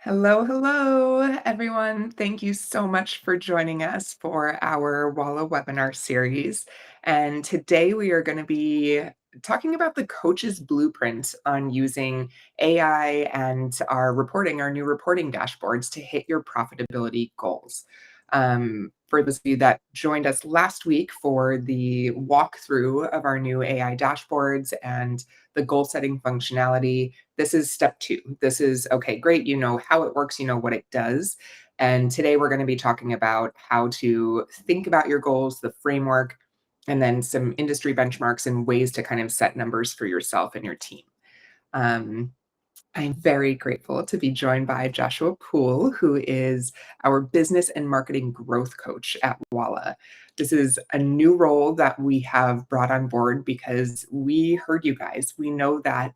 Hello, hello, everyone. Thank you so much for joining us for our Walla webinar series. And today we are going to be talking about the coach's blueprint on using AI and our new reporting dashboards to hit your profitability goals. For those of you that joined us last week for the walkthrough of our new AI dashboards and the goal setting functionality, this is step two. This is, okay, great. You know how it works, you know what it does. And today we're going to be talking about how to think about your goals, the framework, and then some industry benchmarks and ways to kind of set numbers for yourself and your team. Um, I'm very grateful to be joined by Joshua Poole, who is our business and marketing growth coach at Walla. This is a new role that we have brought on board because we heard you guys. We know that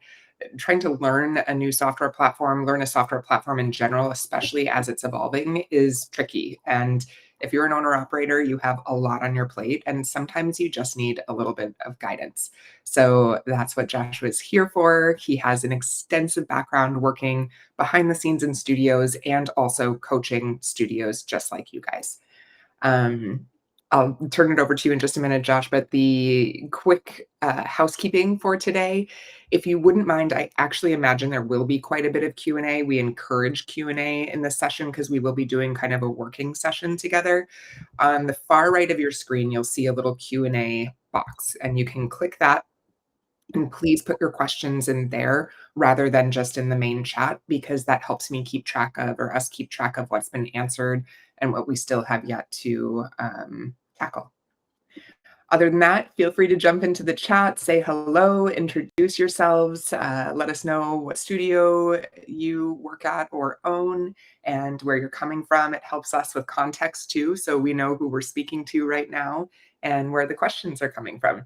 trying to learn a new software platform, learn a software platform in general, especially as it's evolving, is tricky. And if you're an owner operator, you have a lot on your plate, and sometimes you just need a little bit of guidance. So that's what Joshua is here for. He has an extensive background working behind the scenes in studios and also coaching studios just like you guys. Um, I'll turn it over to you in just a minute, Josh, but the quick housekeeping for today, if you wouldn't mind, I actually imagine there will be quite a bit of Q&A. We encourage Q&A in this session because we will be doing kind of a working session together. On the far right of your screen, you'll see a little Q&A box, and you can click that. And please put your questions in there rather than just in the main chat, because that helps me keep track of, or us keep track of, what's been answered and what we still have yet to tackle. Other than that, feel free to jump into the chat, say hello, introduce yourselves, let us know what studio you work at or own and where you're coming from. It helps us with context too, so we know who we're speaking to right now and where the questions are coming from.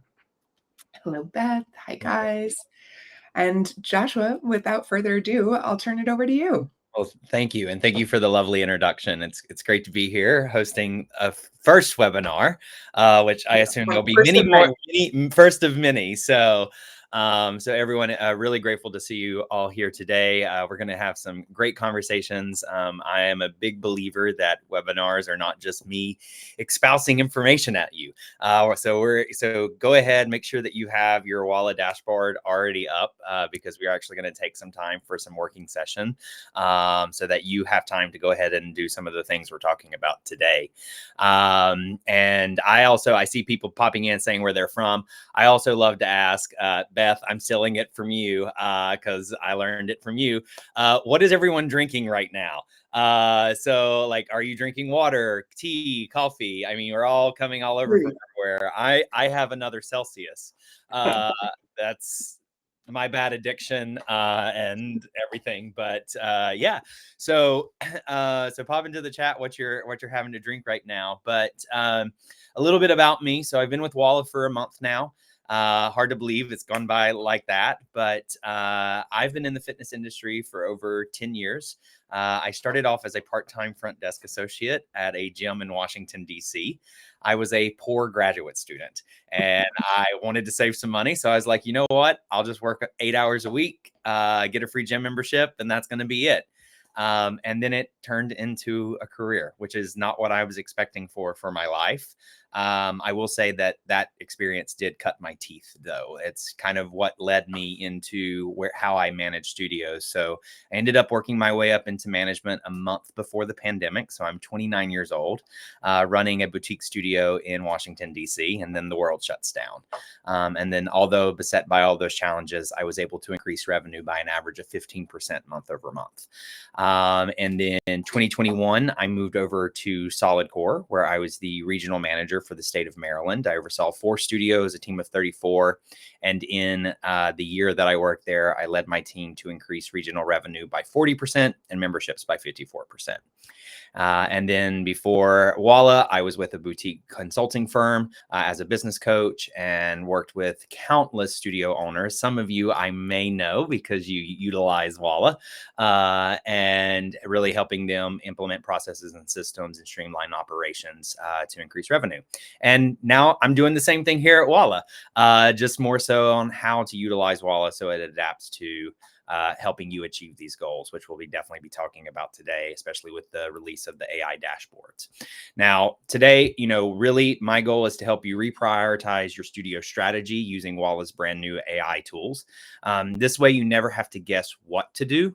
Hello, Beth. Hi, guys. And Joshua, without further ado, I'll turn it over to you. Well, thank you. And thank you for the lovely introduction. It's great to be here hosting a first webinar, which I assume there'll be many more, first of many. So everyone, really grateful to see you all here today. We're going to have some great conversations. I am a big believer that webinars are not just me espousing information at you. So go ahead, make sure that you have your Walla dashboard already up, because we are actually going to take some time for some working session, so that you have time to go ahead and do some of the things we're talking about today. And I see people popping in saying where they're from. I also love to ask, Beth, I'm stealing it from you because I learned it from you. What is everyone drinking right now? So like, are you drinking water, tea, coffee? I mean, we're all coming all over from everywhere. I have another Celsius. That's my bad addiction and everything. But yeah, so pop into the chat what you're having to drink right now. But a little bit about me. So I've been with Walla for a month now. Hard to believe it's gone by like that, but I've been in the fitness industry for over 10 years. I started off as a part-time front desk associate at a gym in Washington, D.C. I was a poor graduate student and I wanted to save some money. So I was like, you know what? I'll just work 8 hours a week, get a free gym membership, and that's going to be it. And then it turned into a career, which is not what I was expecting for my life. I will say that experience did cut my teeth, though. It's kind of what led me into how I manage studios. So I ended up working my way up into management a month before the pandemic. So I'm 29 years old, running a boutique studio in Washington, D.C., and then the world shuts down. And then, although beset by all those challenges, I was able to increase revenue by an average of 15% month over month. And then in 2021, I moved over to Solid Core, where I was the regional manager for the state of Maryland. I oversaw 4 studios, a team of 34. And in the year that I worked there, I led my team to increase regional revenue by 40% and memberships by 54%. And then before Walla, I was with a boutique consulting firm as a business coach and worked with countless studio owners. Some of you I may know because you utilize Walla, and really helping them implement processes and systems and streamline operations to increase revenue. And now I'm doing the same thing here at Walla, just more so on how to utilize Walla so it adapts to helping you achieve these goals, which we'll definitely be talking about today, especially with the release of the AI dashboards. Now, today, really my goal is to help you reprioritize your studio strategy using Walla's brand new AI tools. This way, you never have to guess what to do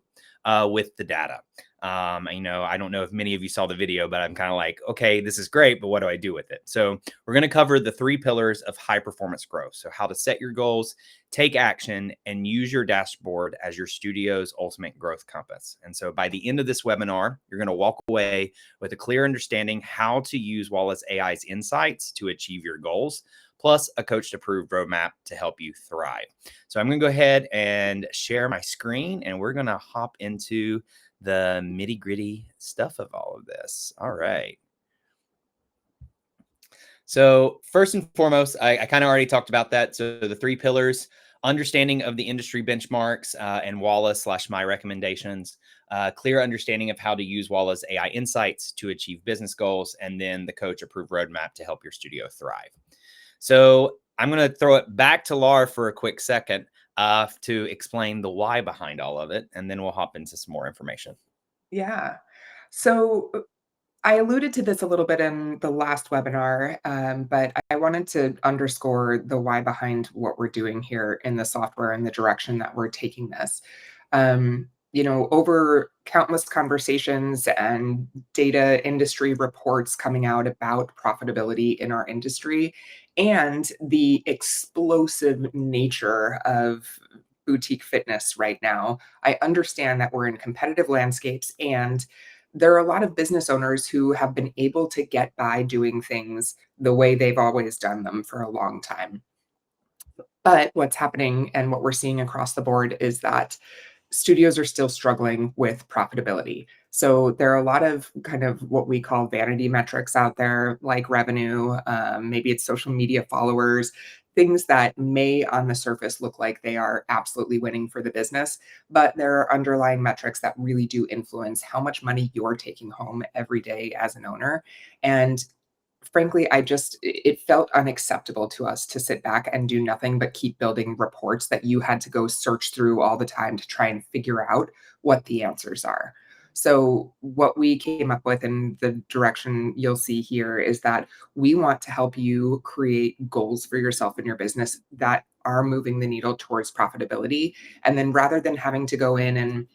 with the data. I don't know if many of you saw the video, but I'm kind of like, okay, this is great, but what do I do with it? So we're going to cover the 3 pillars of high performance growth. So how to set your goals, take action, and use your dashboard as your studio's ultimate growth compass. And so by the end of this webinar, you're going to walk away with a clear understanding how to use Wallace AI's insights to achieve your goals, plus a coach-approved roadmap to help you thrive. So I'm going to go ahead and share my screen, and we're going to hop into the nitty-gritty stuff of all of this. All right. So first and foremost, I kind of already talked about that. So the 3 pillars: understanding of the industry benchmarks and Walla/my recommendations, clear understanding of how to use Walla's AI insights to achieve business goals, and then the coach-approved roadmap to help your studio thrive. So I'm going to throw it back to Laura for a quick second to explain the why behind all of it, and then we'll hop into some more information. Yeah. So I alluded to this a little bit in the last webinar, but I wanted to underscore the why behind what we're doing here in the software and the direction that we're taking this. Over countless conversations and data industry reports coming out about profitability in our industry and the explosive nature of boutique fitness right now, I understand that we're in competitive landscapes, and there are a lot of business owners who have been able to get by doing things the way they've always done them for a long time. But what's happening and what we're seeing across the board is that studios are still struggling with profitability. So there are a lot of kind of what we call vanity metrics out there, like revenue, maybe it's social media followers, things that may on the surface look like they are absolutely winning for the business, but there are underlying metrics that really do influence how much money you're taking home every day as an owner. And frankly, it felt unacceptable to us to sit back and do nothing but keep building reports that you had to go search through all the time to try and figure out what the answers are. So what we came up with and the direction you'll see here is that we want to help you create goals for yourself and your business that are moving the needle towards profitability. And then rather than having to go in and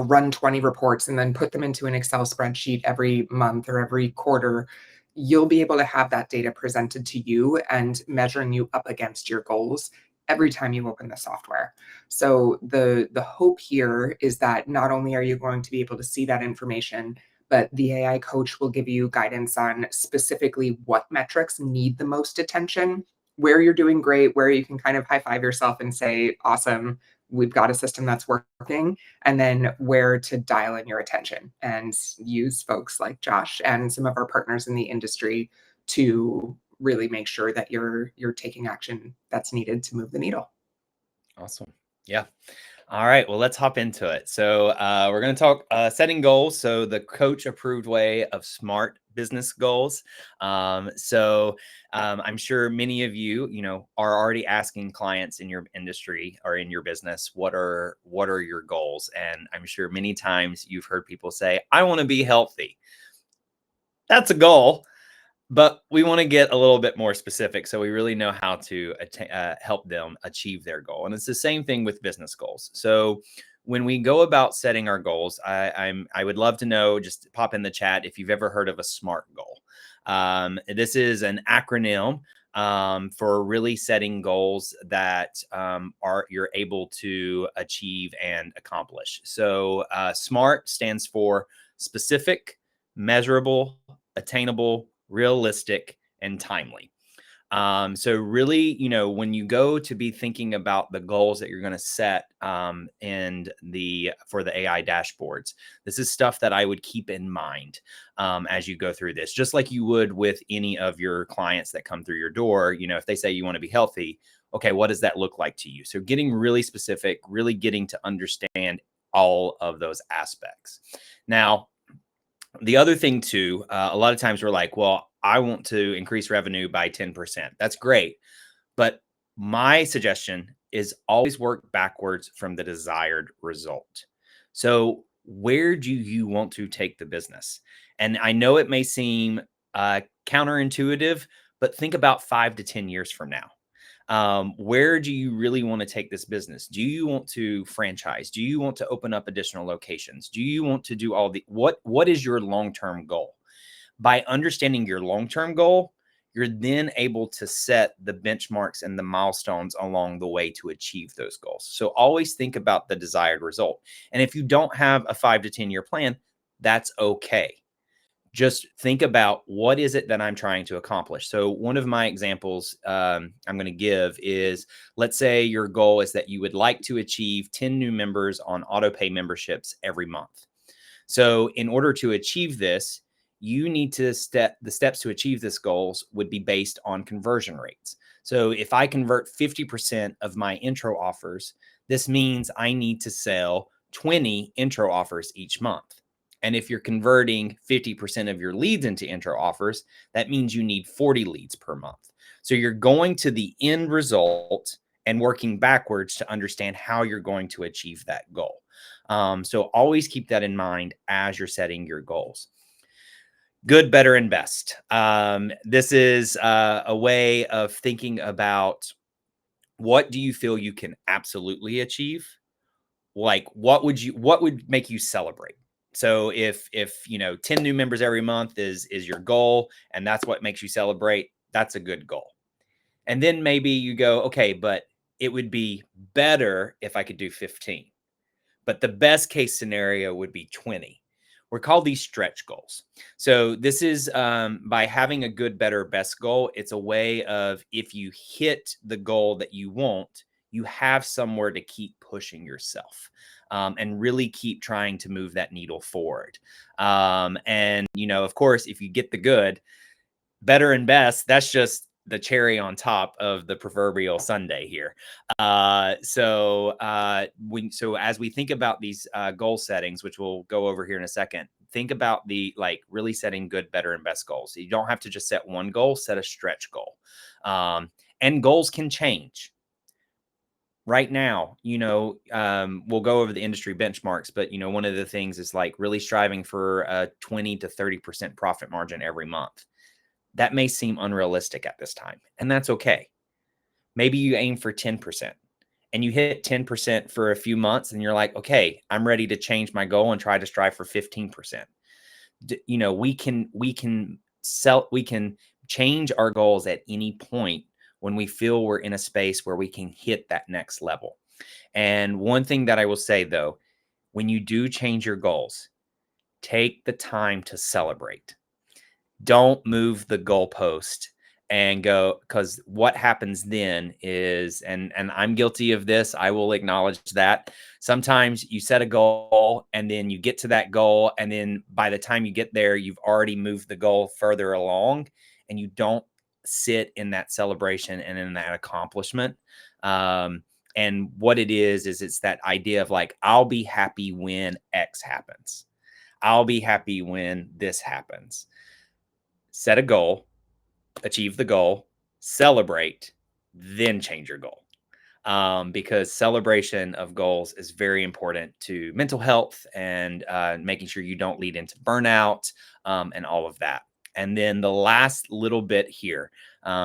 run 20 reports and then put them into an Excel spreadsheet every month or every quarter, you'll be able to have that data presented to you and measuring you up against your goals every time you open the software. So the hope here is that not only are you going to be able to see that information, but the AI coach will give you guidance on specifically what metrics need the most attention, where you're doing great, where you can kind of high five yourself and say, awesome, we've got a system that's working, and then where to dial in your attention and use folks like Josh and some of our partners in the industry to really make sure that you're taking action that's needed to move the needle. Awesome. Yeah. All right. Well, let's hop into it. So we're going to talk setting goals. So the coach approved way of smart business goals. I'm sure many of you, are already asking clients in your industry or in your business, what are your goals? And I'm sure many times you've heard people say, I want to be healthy. That's a goal. But we want to get a little bit more specific so we really know how to help them achieve their goal. And it's the same thing with business goals. So when we go about setting our goals, I would love to know, just pop in the chat if you've ever heard of a SMART goal. This is an acronym for really setting goals that you're able to achieve and accomplish. So SMART stands for specific, measurable, attainable, realistic, and timely. So really, when you go to be thinking about the goals that you're going to set for the AI dashboards, this is stuff that I would keep in mind as you go through this, just like you would with any of your clients that come through your door. If they say you want to be healthy, okay, what does that look like to you? So getting really specific, really getting to understand all of those aspects. Now, the other thing too, a lot of times we're like, well, I want to increase revenue by 10%. That's great. But my suggestion is always work backwards from the desired result. So where do you want to take the business? And I know it may seem counterintuitive, but think about 5 to 10 years from now. Where do you really want to take this business? Do you want to franchise? Do you want to open up additional locations? Do you want to do all the what is your long-term goal? By understanding your long-term goal, you're then able to set the benchmarks and the milestones along the way to achieve those goals. So always think about the desired result. And if you don't have a 5 to 10 year plan, that's okay. Just think about what is it that I'm trying to accomplish. So one of my examples I'm going to give is, let's say your goal is that you would like to achieve 10 new members on autopay memberships every month. So in order to achieve this, you need to the steps to achieve this goals would be based on conversion rates. So if I convert 50% of my intro offers, this means I need to sell 20 intro offers each month. And if you're converting 50% of your leads into intro offers, that means you need 40 leads per month. So you're going to the end result and working backwards to understand how you're going to achieve that goal. So always keep that in mind as you're setting your goals. Good, better, and best. This is a way of thinking about what do you feel you can absolutely achieve? Like what would make you celebrate? So if 10 new members every month is your goal and that's what makes you celebrate, that's a good goal. And then maybe you go, okay, but it would be better if I could do 15. But the best case scenario would be 20. We're called these stretch goals. So this is by having a good, better, best goal. It's a way of if you hit the goal that you want, you have somewhere to keep pushing yourself and really keep trying to move that needle forward. And, of course, if you get the good, better, and best, that's just the cherry on top of the proverbial sundae here. So as we think about these goal settings, which we'll go over here in a second, think about the really setting good, better, and best goals. You don't have to just set one goal, set a stretch goal. And goals can change. Right now, we'll go over the industry benchmarks, but one of the things is really striving for a 20 to 30% profit margin every month. That may seem unrealistic at this time, and that's okay. Maybe you aim for 10% and you hit 10% for a few months and you're like, okay, I'm ready to change my goal and try to strive for 15%. We can change our goals at any point when we feel we're in a space where we can hit that next level. And one thing that I will say though, when you do change your goals, take the time to celebrate. Don't move the goalpost and go, because what happens then is, and I'm guilty of this, I will acknowledge that sometimes you set a goal and then you get to that goal, and then by the time you get there, you've already moved the goal further along, and you don't sit in that celebration and in that accomplishment. And what it is it's that idea of I'll be happy when X happens. I'll be happy when this happens. Set a goal, achieve the goal, celebrate, then change your goal. Because celebration of goals is very important to mental health and making sure you don't lead into burnout and all of that. And then the last little bit here,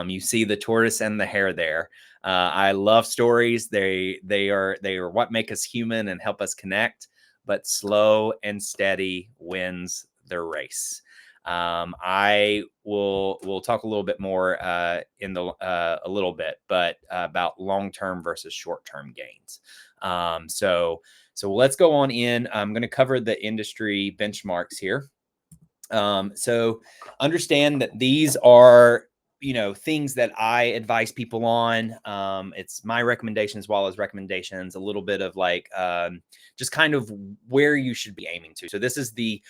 you see the tortoise and the hare there. I love stories. They are what make us human and help us connect. But slow and steady wins the race. I will talk a little bit more in a little bit, but about long-term versus short-term gains. So let's go on in. I'm going to cover the industry benchmarks here. So understand that these are things that I advise people on. It's my recommendations as well as recommendations, a little bit of just kind of where you should be aiming to. So this is the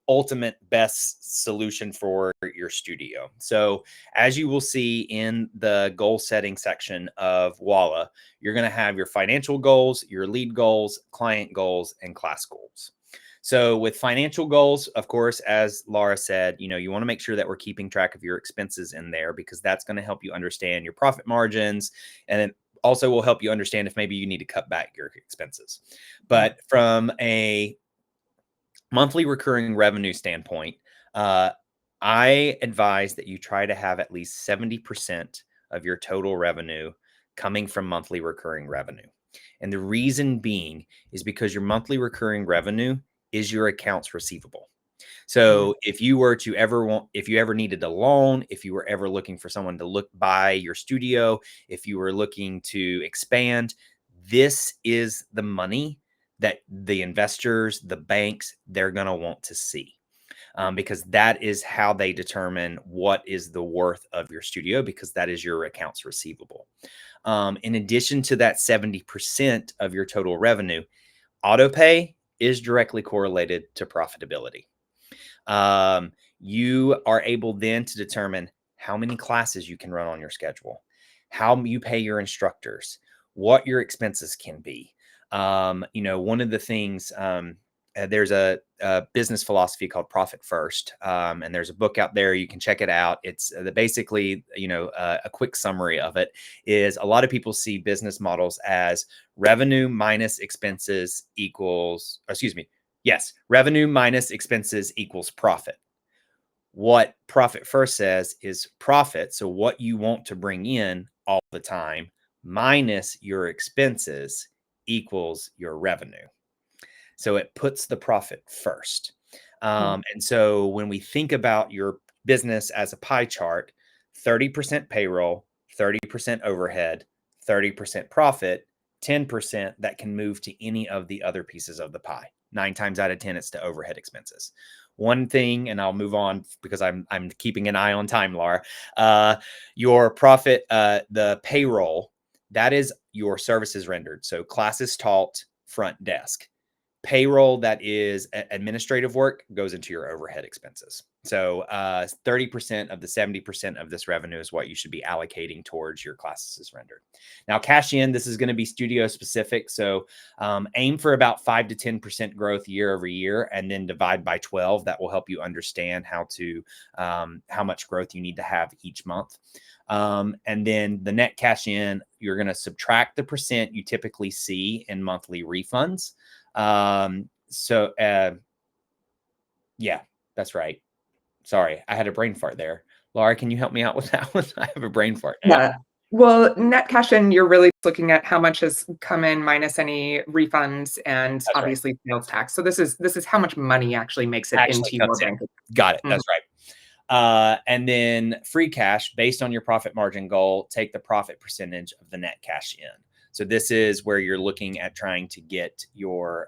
ultimate best solution for your studio. So as you will see in the goal setting section of Walla, you're going to have your financial goals, your lead goals, client goals, and class goals. So with financial goals, of course, as Laura said, you want to make sure that we're keeping track of your expenses in there, because that's going to help you understand your profit margins. And then also will help you understand if maybe you need to cut back your expenses. But from a monthly recurring revenue standpoint, I advise that you try to have at least 70% of your total revenue coming from monthly recurring revenue. And the reason being is because your monthly recurring revenue is your accounts receivable. So if you were to if you ever needed a loan, if you were ever looking for someone to buy your studio, if you were looking to expand, this is the money that the investors, the banks, they're going to want to see. Because that is how they determine what is the worth of your studio, because that is your accounts receivable. In addition to that 70% of your total revenue, auto pay is directly correlated to profitability. You are able then to determine how many classes you can run on your schedule, how you pay your instructors, what your expenses can be. One of the things, there's a business philosophy called Profit First, and there's a book out there. You can check it out. It's basically, a quick summary of it is a lot of people see business models as revenue minus expenses equals, excuse me, yes, revenue minus expenses equals profit. What Profit First says is profit, so what you want to bring in all the time, minus your expenses equals your revenue. So it puts the profit first. And so when we think about your business as a pie chart, 30% payroll, 30% overhead, 30% profit, 10% that can move to any of the other pieces of the pie. 9 times out of 10, it's to overhead expenses. One thing, and I'll move on because I'm keeping an eye on time, Laura. Your profit, the payroll, that is your services rendered. So classes taught, front desk. Payroll that is administrative work goes into your overhead expenses. So 30% of the 70% of this revenue is what you should be allocating towards your classes rendered. Now, cash in, this is going to be studio specific. So aim for about 5 to 10% growth year over year, and then divide by 12. That will help you understand how much growth you need to have each month. And then the net cash in, you're going to subtract the percent you typically see in monthly refunds. Yeah, that's right. Sorry, I had a brain fart there. Laura, can you help me out with that one? I have a brain fart now. Yeah. Well, net cash in, you're really looking at how much has come in minus any refunds and That's right. obviously sales tax. So this is how much money actually makes it Actually into your comes in. bank account. Got it. Mhm. That's right. And then free cash based on your profit margin goal, take the profit percentage of the net cash in. So this is where you're looking at trying to get your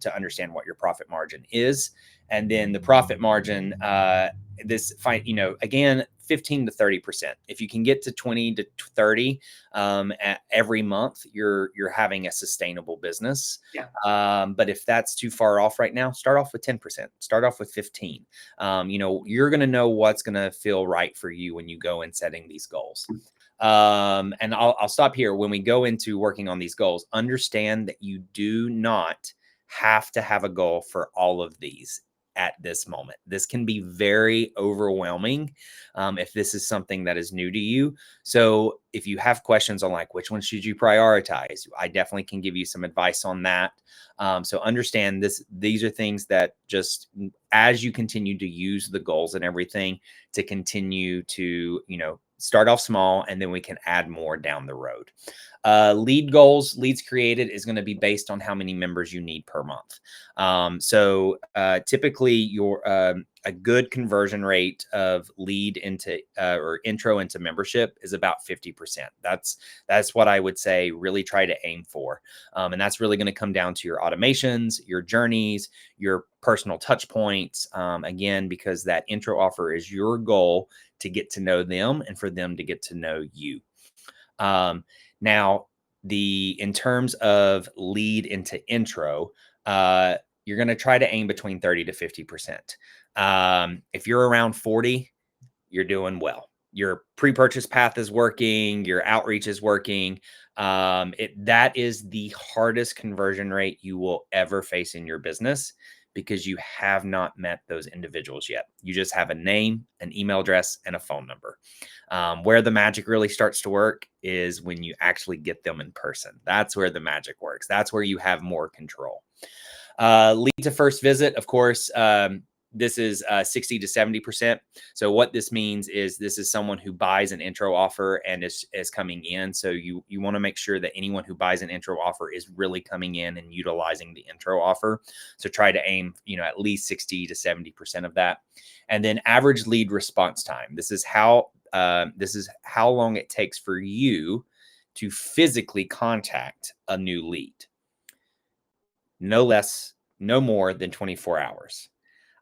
to understand what your profit margin is, and then the profit margin. Again, 15 to 30%. If you can get to 20 to 30 every month, you're having a sustainable business. Yeah. But if that's too far off right now, start off with 10%. Start off with 15. You're going to know what's going to feel right for you when you go in setting these goals. And I'll stop here. When we go into working on these goals, understand that you do not have to have a goal for all of these at this moment. This can be very overwhelming if this is something that is new to you. So if you have questions on like which one should you prioritize, I definitely can give you some advice on that. So understand these are things that just as you continue to use the goals and everything to continue to, start off small, and then we can add more down the road. Leads created is going to be based on how many members you need per month. Typically a good conversion rate of lead into or intro into membership is about 50%. That's what I would say really try to aim for. And that's really going to come down to your automations, your journeys, your personal touch points. Again, because that intro offer is your goal to get to know them and for them to get to know you. Now, in terms of lead into intro, you're going to try to aim between 30 to 50%. If you're around 40, you're doing well. Your pre-purchase path is working, your outreach is working. That is the hardest conversion rate you will ever face in your business, because you have not met those individuals yet. You just have a name, an email address, and a phone number. Where the magic really starts to work is when you actually get them in person. That's where the magic works. That's where you have more control. Lead to first visit, of course, this is 60 to 70%. So what this means is this is someone who buys an intro offer and is coming in. So you want to make sure that anyone who buys an intro offer is really coming in and utilizing the intro offer. So try to aim, at least 60 to 70% of that. And then average lead response time. This is how long it takes for you to physically contact a new lead. No less, no more than 24 hours.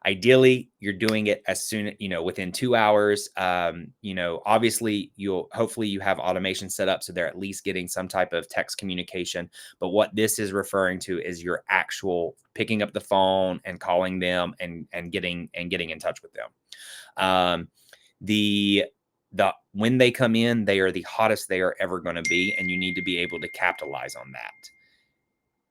Ideally, you're doing it as soon, within 2 hours. Obviously hopefully you have automation set up so they're at least getting some type of text communication. But what this is referring to is your actual picking up the phone and calling them and getting in touch with them. When they come in, they are the hottest they are ever going to be, and you need to be able to capitalize on that.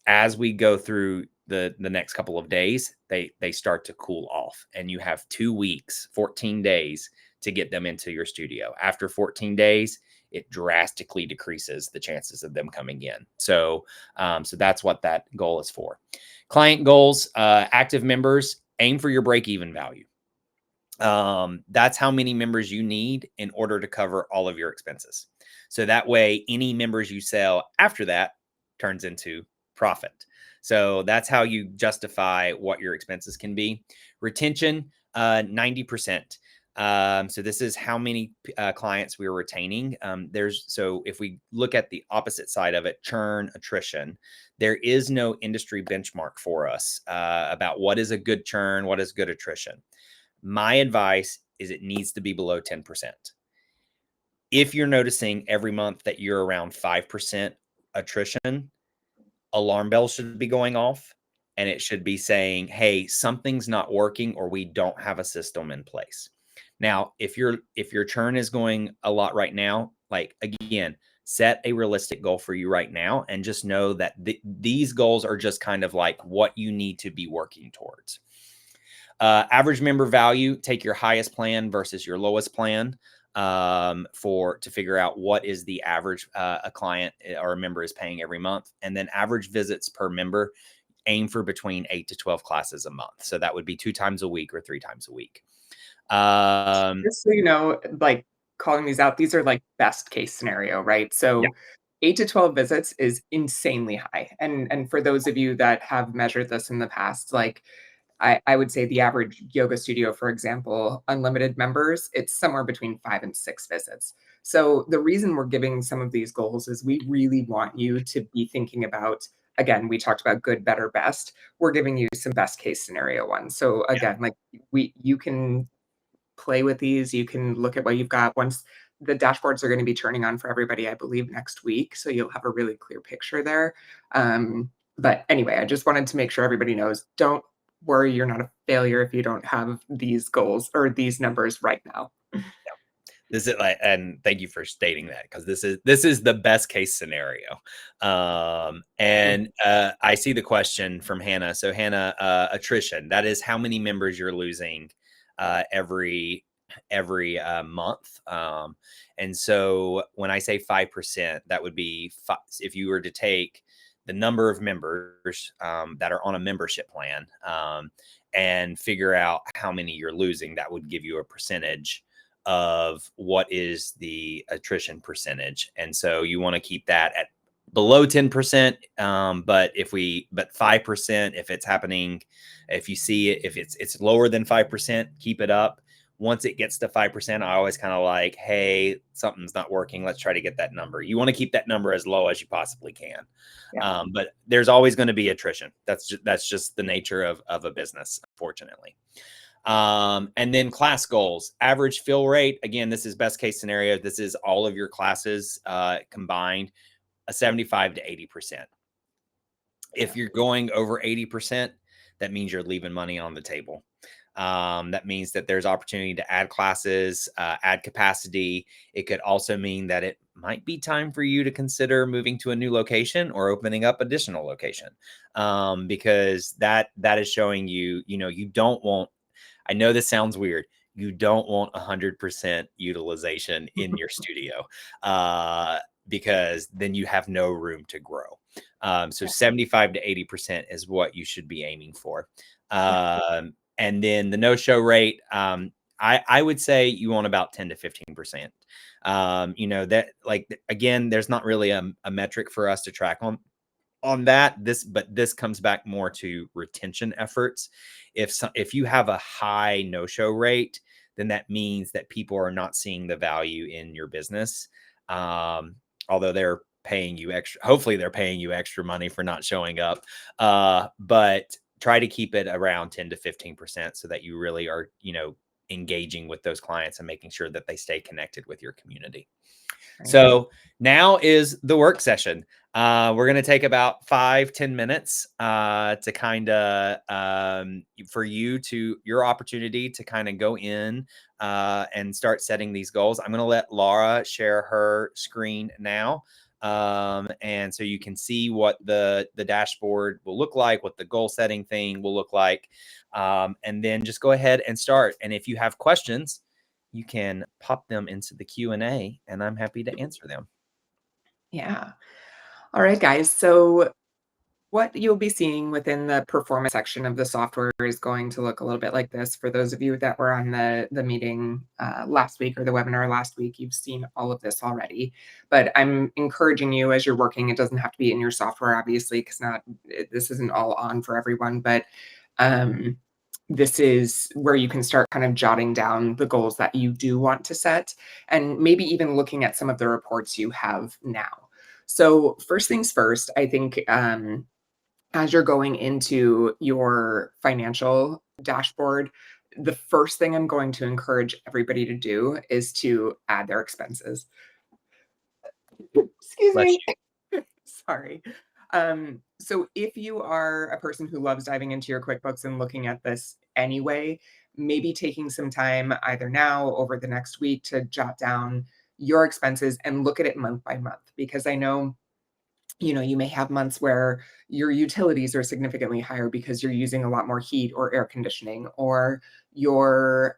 As we go through the next couple of days, they start to cool off, and you have 2 weeks, 14 days to get them into your studio. After 14 days, it drastically decreases the chances of them coming in. So that's what that goal is for. Client goals, active members, aim for your break-even value. That's how many members you need in order to cover all of your expenses. So that way, any members you sell after that turns into profit. So that's how you justify what your expenses can be. Retention, 90%. So this is how many clients we're retaining. So if we look at the opposite side of it, churn, attrition, there is no industry benchmark for us about what is a good churn, what is good attrition. My advice is it needs to be below 10%. If you're noticing every month that you're around 5% attrition, alarm bells should be going off, and it should be saying, hey, something's not working, or we don't have a system in place. Now, if your churn is going a lot right now, like, again, set a realistic goal for you right now, and just know that these goals are just kind of like what you need to be working towards. Average member value, take your highest plan versus your lowest plan to figure out what is the average a client or a member is paying every month. And then average visits per member, aim for between 8 to 12 classes a month. So that would be 2 times a week or 3 times a week. Just so you know, like, calling these out, these are like best case scenario, right? Yeah. So 8 to 12 visits is insanely high. And for those of you that have measured this in the past, like, I would say the average yoga studio, for example, unlimited members, it's somewhere between 5 and 6 visits. So the reason we're giving some of these goals is we really want you to be thinking about, again, we talked about good, better, best. We're giving you some best case scenario ones. So again, like, you can play with these. You can look at what you've got. Once the dashboards are going to be turning on for everybody, I believe, next week. So you'll have a really clear picture there. But anyway, I just wanted to make sure everybody knows, don't worry, you're not a failure if you don't have these goals or these numbers right now. This is like, and thank you for stating that, because this is the best case scenario. And I see the question from Hannah. So Hannah, attrition, that is how many members you're losing every month. And so when I say 5%, that would be if you were to take the number of members that are on a membership plan and figure out how many you're losing, that would give you a percentage of what is the attrition percentage. And so you want to keep that at below 10%. But 5%, if it's happening, if you see it, if it's lower than 5%, keep it up. Once it gets to 5%, I always kind of like, hey, something's not working. Let's try to get that number. You want to keep that number as low as you possibly can. Yeah. But there's always going to be attrition. That's just the nature of a business, unfortunately. And then class goals, average fill rate. Again, this is best case scenario. This is all of your classes combined, a 75 to 80%. If you're going over 80%, that means you're leaving money on the table. That means that there's opportunity to add classes, add capacity. It could also mean that it might be time for you to consider moving to a new location or opening up additional location, because that is showing you, you don't want. I know this sounds weird. You don't want 100% utilization in your studio, because then you have no room to grow. So Yeah. 75 to 80% is what you should be aiming for. Yeah. And then the no-show rate, I would say you want about 10 to 15%. That, like, again, there's not really a metric for us to track on that. But this comes back more to retention efforts. If you have a high no-show rate, then that means that people are not seeing the value in your business. Although they're paying you extra, hopefully they're paying you extra money for not showing up. But try to keep it around 10 to 15% so that you really are, engaging with those clients and making sure that they stay connected with your community. Right. So now is the work session. We're going to take about 5-10 minutes to kind of for your opportunity to kind of go in and start setting these goals. I'm going to let Laura share her screen now. And so you can see what the dashboard will look like, what the goal setting thing will look like. And then just go ahead and start. And if you have questions, you can pop them into the Q&A and I'm happy to answer them. Yeah. All right, guys. So what you'll be seeing within the performance section of the software is going to look a little bit like this. For those of you that were on the meeting last week or the webinar last week, you've seen all of this already. But I'm encouraging you as you're working, it doesn't have to be in your software, obviously, because this isn't all on for everyone. But um, this is where you can start kind of jotting down the goals that you do want to set, and maybe even looking at some of the reports you have now. So first things first, I think as you're going into your financial dashboard, the first thing I'm going to encourage everybody to do is to add their expenses. Excuse Bless me. you. Sorry. So if you are a person who loves diving into your QuickBooks and looking at this anyway, maybe taking some time either now over the next week to jot down your expenses and look at it month by month, because I know you may have months where your utilities are significantly higher because you're using a lot more heat or air conditioning, or your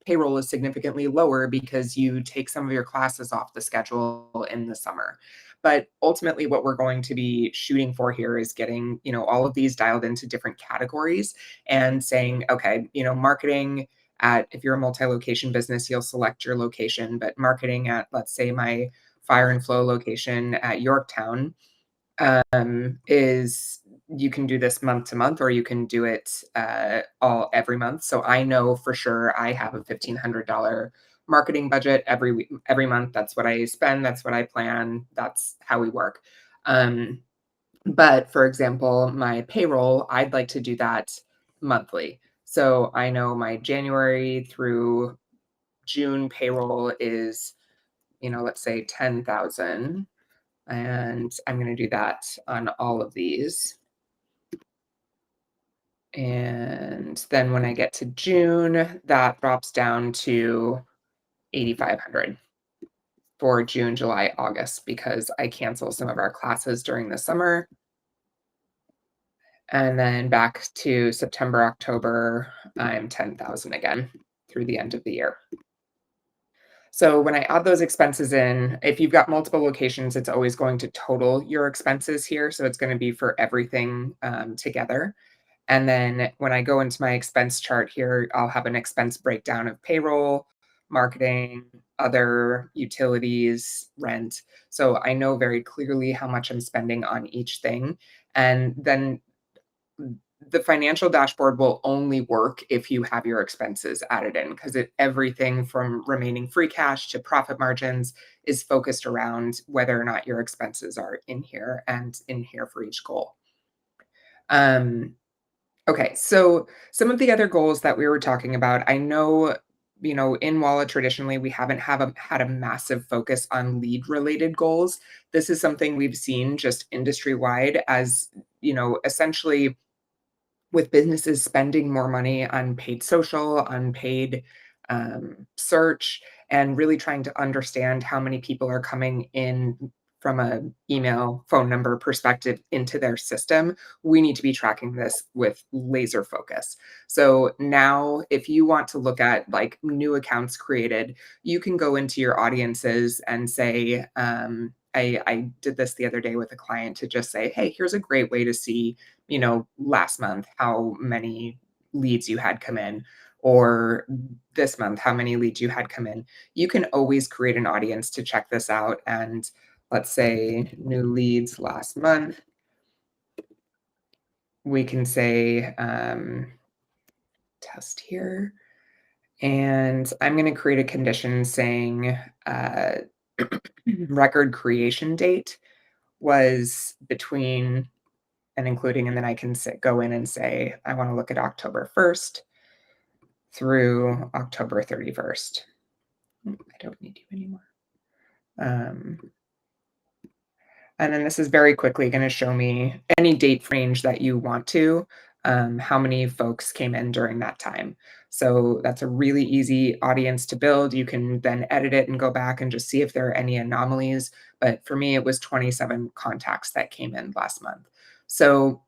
payroll is significantly lower because you take some of your classes off the schedule in the summer. But ultimately, what we're going to be shooting for here is getting, all of these dialed into different categories and saying, okay, marketing at, if you're a multi-location business, you'll select your location, but marketing at, let's say, my Fire and Flow location at Yorktown is, you can do this month to month, or you can do it all every month. So I know for sure I have a $1,500 marketing budget every month. That's what I spend. That's what I plan. That's how we work. But for example, my payroll, I'd like to do that monthly. So I know my January through June payroll is, let's say 10,000, and I'm going to do that on all of these. And then when I get to June, that drops down to 8,500 for June, July, August, because I cancel some of our classes during the summer. And then back to September, October, I'm 10,000 again through the end of the year. So when I add those expenses in, if you've got multiple locations, it's always going to total your expenses here. So it's going to be for everything together. And then when I go into my expense chart here, I'll have an expense breakdown of payroll, marketing, other utilities, rent. So I know very clearly how much I'm spending on each thing. And then the financial dashboard will only work if you have your expenses added in, because everything from remaining free cash to profit margins is focused around whether or not your expenses are in here and in here for each goal. Okay, so some of the other goals that we were talking about, I know, in Walla traditionally we haven't had a massive focus on lead related goals. This is something we've seen just industry wide as, essentially with businesses spending more money on paid social, on paid search, and really trying to understand how many people are coming in from a email, phone number perspective into their system, we need to be tracking this with laser focus. So now if you want to look at like new accounts created, you can go into your audiences and say, I did this the other day with a client to just say, hey, here's a great way to see, last month, how many leads you had come in, or this month, how many leads you had come in. You can always create an audience to check this out. And let's say new leads last month, we can say test here. And I'm going to create a condition saying record creation date was between and including, and then I can go in and say, I want to look at October 1st through October 31st. I don't need you anymore. And then this is very quickly going to show me any date range that you want to, how many folks came in during that time. So that's a really easy audience to build. You can then edit it and go back and just see if there are any anomalies. But for me, it was 27 contacts that came in last month. So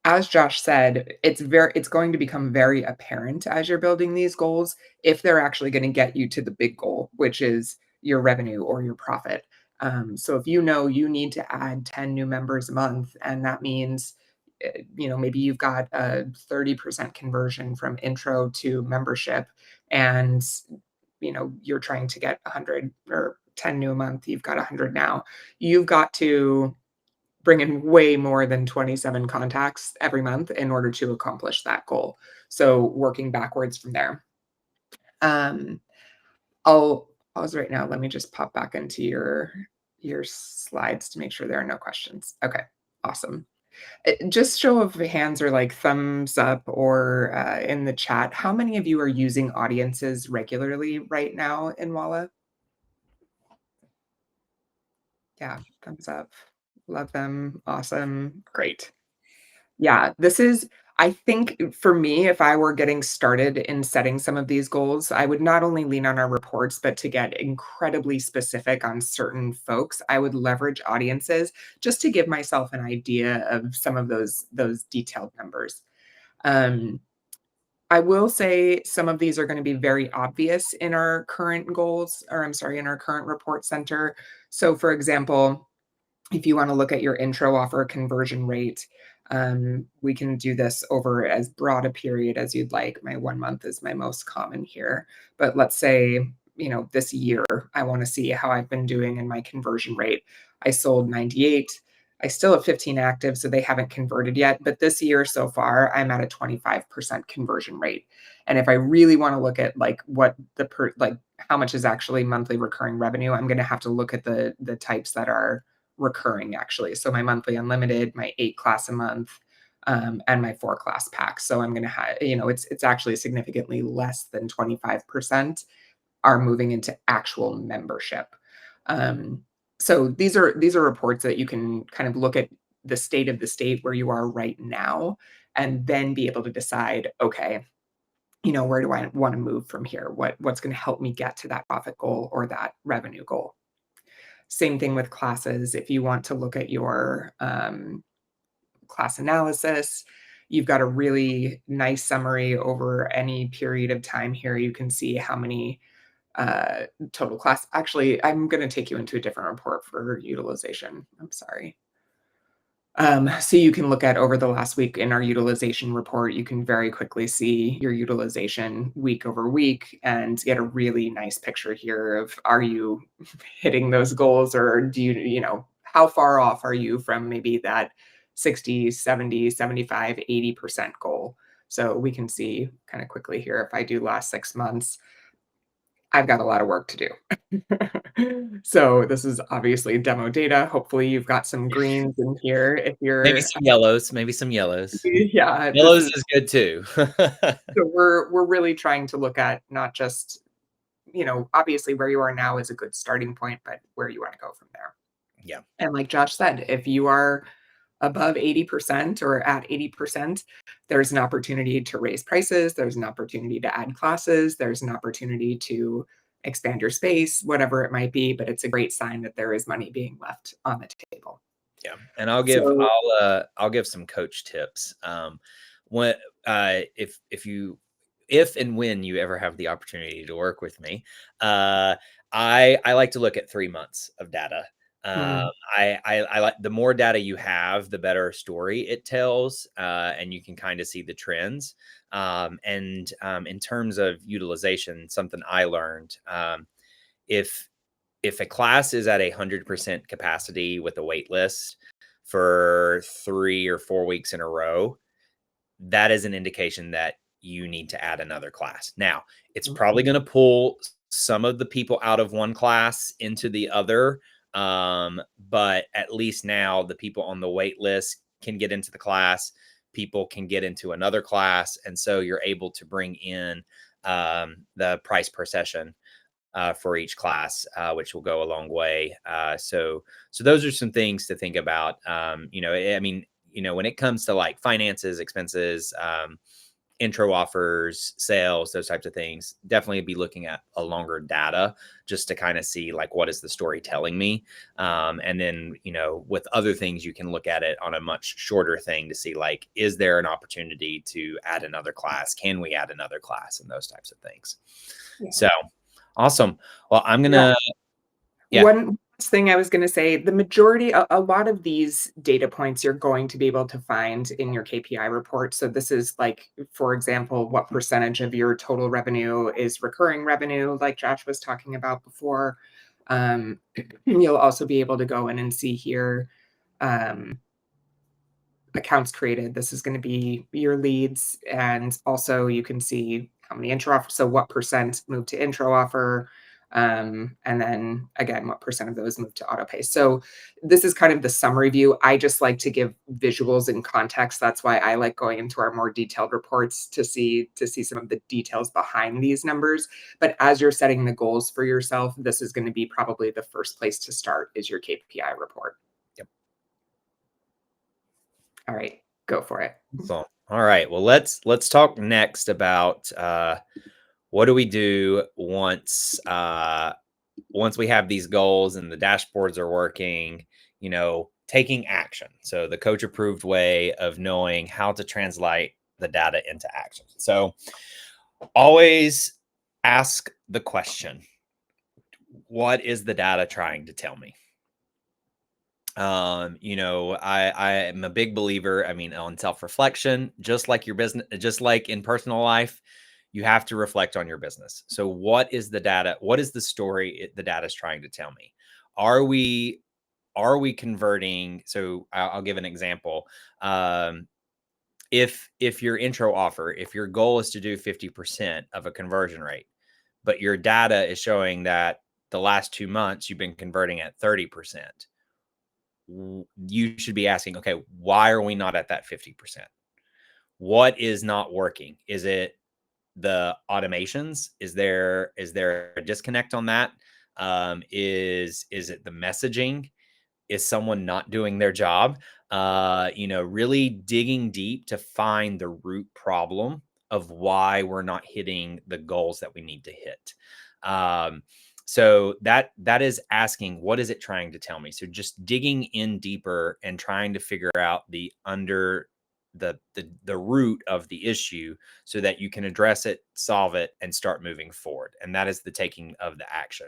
as Josh said, it's going to become very apparent as you're building these goals if they're actually going to get you to the big goal, which is your revenue or your profit. So if you know you need to add 10 new members a month, and that means maybe you've got a 30% conversion from intro to membership, and you're trying to get 100 or 10 new a month, you've got 100 now. You've got to bring in way more than 27 contacts every month in order to accomplish that goal. So working backwards from there. I'll pause right now. Let me just pop back into your slides to make sure there are no questions. Okay, awesome. Just show of hands or like thumbs up or in the chat. How many of you are using audiences regularly right now in Walla? Yeah, thumbs up. Love them. Awesome. Great. Yeah, I think for me, if I were getting started in setting some of these goals, I would not only lean on our reports, but to get incredibly specific on certain folks, I would leverage audiences just to give myself an idea of some of those detailed numbers. Um, I will say some of these are going to be very obvious in our current goals, or I'm sorry, in our current report center. So for example, if you want to look at your intro offer conversion rate, we can do this over as broad a period as you'd like. My 1 month is my most common here. But let's say, this year, I want to see how I've been doing in my conversion rate. I sold 98. I still have 15 active, so they haven't converted yet. But this year so far, I'm at a 25% conversion rate. And if I really want to look at like what how much is actually monthly recurring revenue, I'm going to have to look at the types that are recurring actually. So my monthly unlimited, my 8 class a month, and my 4 class pack. So I'm going to have, it's actually significantly less than 25% are moving into actual membership. Um, so these are reports that you can kind of look at the state of the state where you are right now, and then be able to decide, okay, where do I want to move from here? What's going to help me get to that profit goal or that revenue goal? Same thing with classes. If you want to look at your class analysis, you've got a really nice summary over any period of time here. You can see how many total class. Actually, I'm going to take you into a different report for utilization. I'm sorry. So you can look at over the last week in our utilization report, you can very quickly see your utilization week over week and get a really nice picture here of, are you hitting those goals, or do how far off are you from maybe that 60, 70, 75, 80% goal? So we can see kind of quickly here, if I do last 6 months, I've got a lot of work to do. So this is obviously demo data. Hopefully you've got some greens in here if Maybe you're some yellows, maybe some yellows. yeah, Yellows is good too. so we're really trying to look at not just, obviously where you are now is a good starting point, but where you want to go from there. Yeah. And like Josh said, if you are above 80% or at 80%, there's an opportunity to raise prices, there's an opportunity to add classes, there's an opportunity to expand your space, whatever it might be, but it's a great sign that there is money being left on the table. Yeah, and I'll give So I'll give some coach tips. When if and when you ever have the opportunity to work with me, I like to look at 3 months of data. Um, mm, I like the more data you have, the better story it tells, and you can kind of see the trends. In terms of utilization, something I learned, if if a class is at 100% capacity with a wait list for 3 or 4 weeks in a row, that is an indication that you need to add another class. Now, it's mm, probably going to pull some of the people out of one class into the other. But at least now the people on the wait list can get into the class, people can get into another class. And so you're able to bring in the price per session for each class, which will go a long way. So those are some things to think about. I mean, when it comes to like finances, expenses, intro offers, sales, those types of things, definitely be looking at a longer data just to kind of see like what is the story telling me. And then, with other things, you can look at it on a much shorter thing to see like, is there an opportunity to add another class? Can we add another class and those types of things? yeah. So awesome. Well, I'm Yeah. gonna, yeah, One last thing I was gonna say, the majority a lot of these data points you're going to be able to find in your KPI report. So this is like, for example, what percentage of your total revenue is recurring revenue, like Josh was talking about before. Um, you'll also be able to go in and see here, um, accounts created. This is going to be your leads. And also you can see how many intro offers. So what percent move to intro offer. And then again, what percent of those move to auto pay. So this is kind of the summary view. I just like to give visuals and context. That's why I like going into our more detailed reports to see some of the details behind these numbers. But as you're setting the goals for yourself, this is going to be probably the first place to start is your KPI report. yep. All right, go for it. So, all right. Well, let's talk next about what do we do once we have these goals and the dashboards are working, taking action. So the coach approved way of knowing how to translate the data into action. So always ask the question, what is the data trying to tell me? I am a big believer, I mean, on self-reflection, just like your business, just like in personal life, you have to reflect on your business. So what is the data? What is the story the data is trying to tell me? Are we converting? So I'll give an example. If your intro offer, if your goal is to do 50% of a conversion rate, but your data is showing that the last 2 months you've been converting at 30%, you should be asking, okay, why are we not at that 50%? What is not working? Is it the automations? Is there a disconnect on that? Is it the messaging? Is someone not doing their job? Really digging deep to find the root problem of why we're not hitting the goals that we need to hit. Um, so that is asking, what is it trying to tell me? So just digging in deeper and trying to figure out the root of the issue so that you can address it, solve it, and start moving forward. And that is the taking of the action.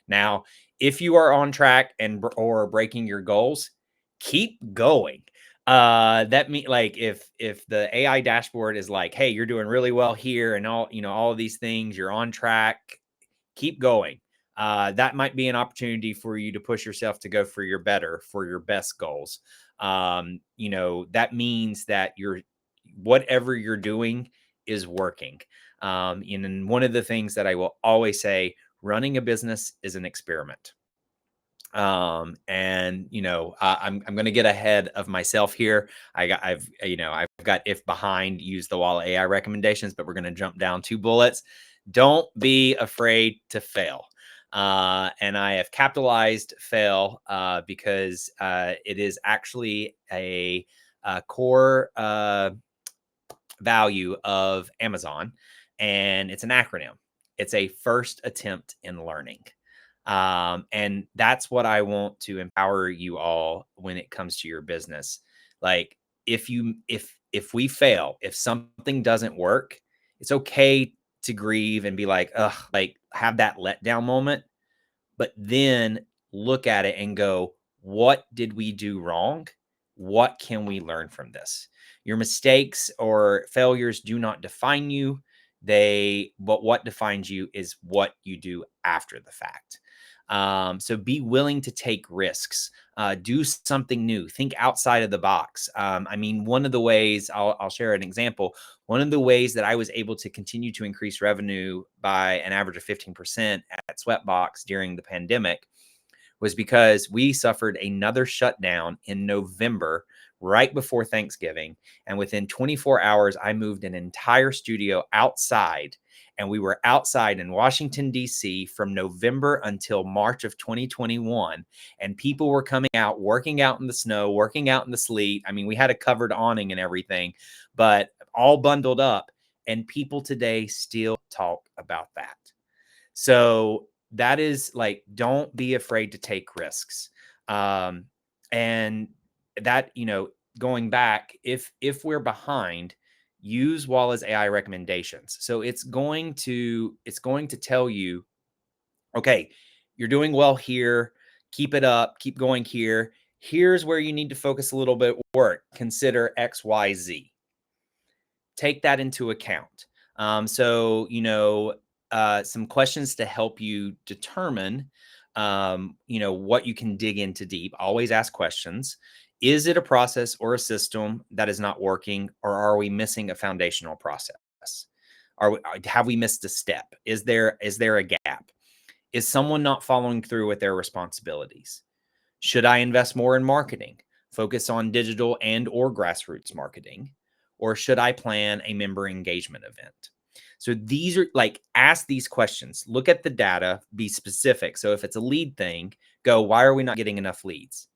Now, if you are on track or breaking your goals, keep going. That mean like if the AI dashboard is like, hey, you're doing really well here and all of these things, you're on track, keep going. That might be an opportunity for you to push yourself to go for your best goals. That means that whatever you're doing is working. And one of the things that I will always say, running a business is an experiment. I'm going to get ahead of myself here. I've got if behind, use the Walla AI recommendations, but we're going to jump down 2 bullets. Don't be afraid to fail. And I have capitalized fail because it is actually a core value of Amazon, and it's an acronym. It's a first attempt in learning. And that's what I want to empower you all when it comes to your business. Like if we fail, if something doesn't work, it's okay to grieve and be like, ugh, like have that letdown moment, but then look at it and go, what did we do wrong? What can we learn from this? Your mistakes or failures do not define you. But what defines you is what you do after the fact. So be willing to take risks, do something new, think outside of the box. I mean, one of the ways I'll share an example. One of the ways that I was able to continue to increase revenue by an average of 15% at Sweatbox during the pandemic was because we suffered another shutdown in November, right before Thanksgiving. And within 24 hours, I moved an entire studio outside. And we were outside in Washington, D.C. from November until March of 2021. And people were coming out, working out in the snow, working out in the sleet. I mean, we had a covered awning and everything, but all bundled up. And people today still talk about that. So that is like, don't be afraid to take risks. Um, and that, going back, if we're behind, use Walla's AI recommendations. So it's going to tell you, okay, you're doing well here, keep it up, keep going here. Here's where you need to focus a little bit work. Consider XYZ, take that into account. So, some questions to help you determine, what you can dig into deep. Always ask questions. Is it a process or a system that is not working, or are we missing a foundational process? Have we missed a step? Is there a gap? Is someone not following through with their responsibilities? Should I invest more in marketing, focus on digital and or grassroots marketing, or should I plan a member engagement event? So these are like, ask these questions, look at the data, be specific. So if it's a lead thing, go, why are we not getting enough leads?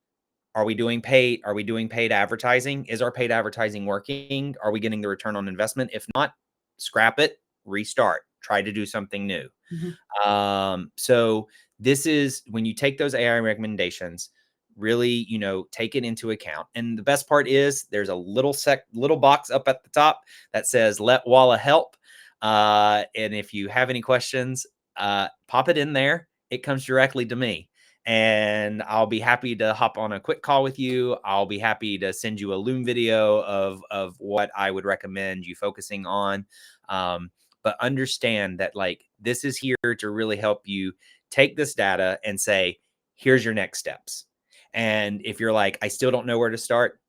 Are we doing paid advertising? Is our paid advertising working? Are we getting the return on investment? If not, scrap it, restart, try to do something new. Mhm. So this is when you take those AI recommendations, really, take it into account. And the best part is there's a little box up at the top that says let Walla help. And if you have any questions, pop it in there. It comes directly to me. And I'll be happy to hop on a quick call with you. I'll be happy to send you a Loom video of what I would recommend you focusing on. But understand that like this is here to really help you take this data and say, here's your next steps. And if you're like, I still don't know where to start,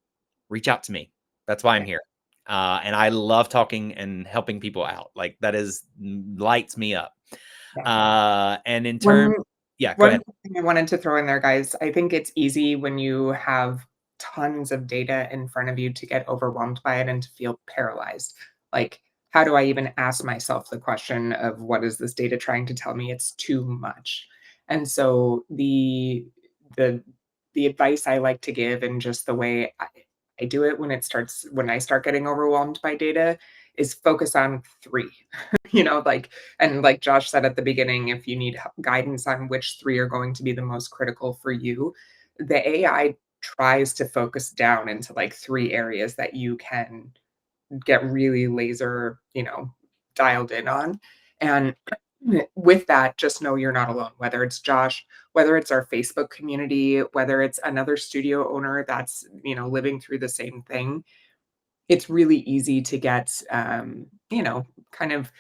reach out to me. That's why I'm Yeah, here. And I love talking and helping people out. Like that is lights me up. yeah. And in One terms, yeah, go one ahead. thing I wanted to throw in there, guys, I think it's easy when you have tons of data in front of you to get overwhelmed by it and to feel paralyzed. Like, how do I even ask myself the question of what is this data trying to tell me? It's too much. And so the the advice I like to give and just the way I do it when I start getting overwhelmed by data is focus on 3. Like and like Josh said at the beginning, if you need guidance on which 3 are going to be the most critical for you, the AI tries to focus down into like 3 areas that you can get really laser, dialed in on. And with that, just know you're not alone, whether it's Josh, whether it's our Facebook community, whether it's another studio owner that's, living through the same thing. It's really easy to get, kind of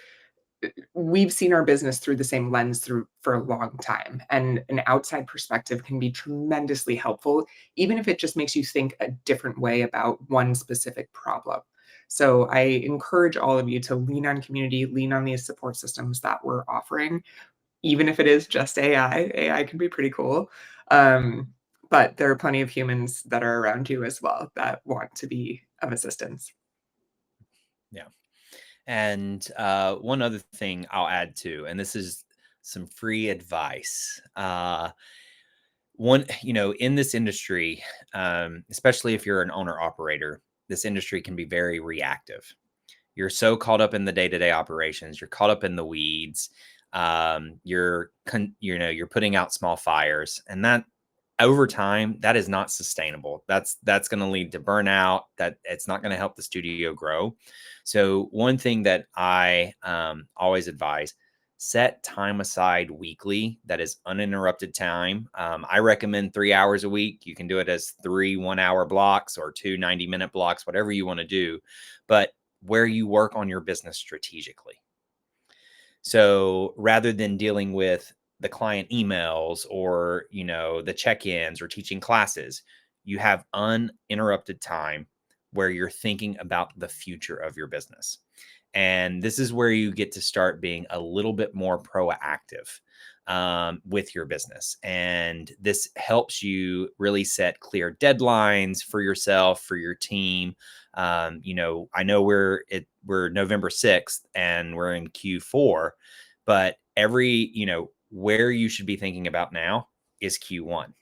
we've seen our business through the same lens through for a long time, and an outside perspective can be tremendously helpful, even if it just makes you think a different way about one specific problem. So I encourage all of you to lean on community, lean on these support systems that we're offering, even if it is just AI. AI can be pretty cool. Um, but there are plenty of humans that are around you as well that want to be of assistance. Yeah. And one other thing I'll add too, and this is some free advice. One, in this industry, especially if you're an owner operator, this industry can be very reactive. You're so caught up in the day-to-day operations. You're caught up in the weeds. You're putting out small fires, and that over time, that is not sustainable. That's going to lead to burnout. That it's not going to help the studio grow. So one thing that I always advise: set time aside weekly that is uninterrupted time. I recommend 3 hours a week. You can do it as 3 1-hour blocks or 2 90-minute blocks, whatever you want to do, but where you work on your business strategically. So rather than dealing with the client emails or, the check-ins or teaching classes, you have uninterrupted time where you're thinking about the future of your business. And this is where you get to start being a little bit more proactive with your business. And this helps you really set clear deadlines for yourself, for your team. I know we're November 6th and we're in Q4, but where you should be thinking about now is Q1.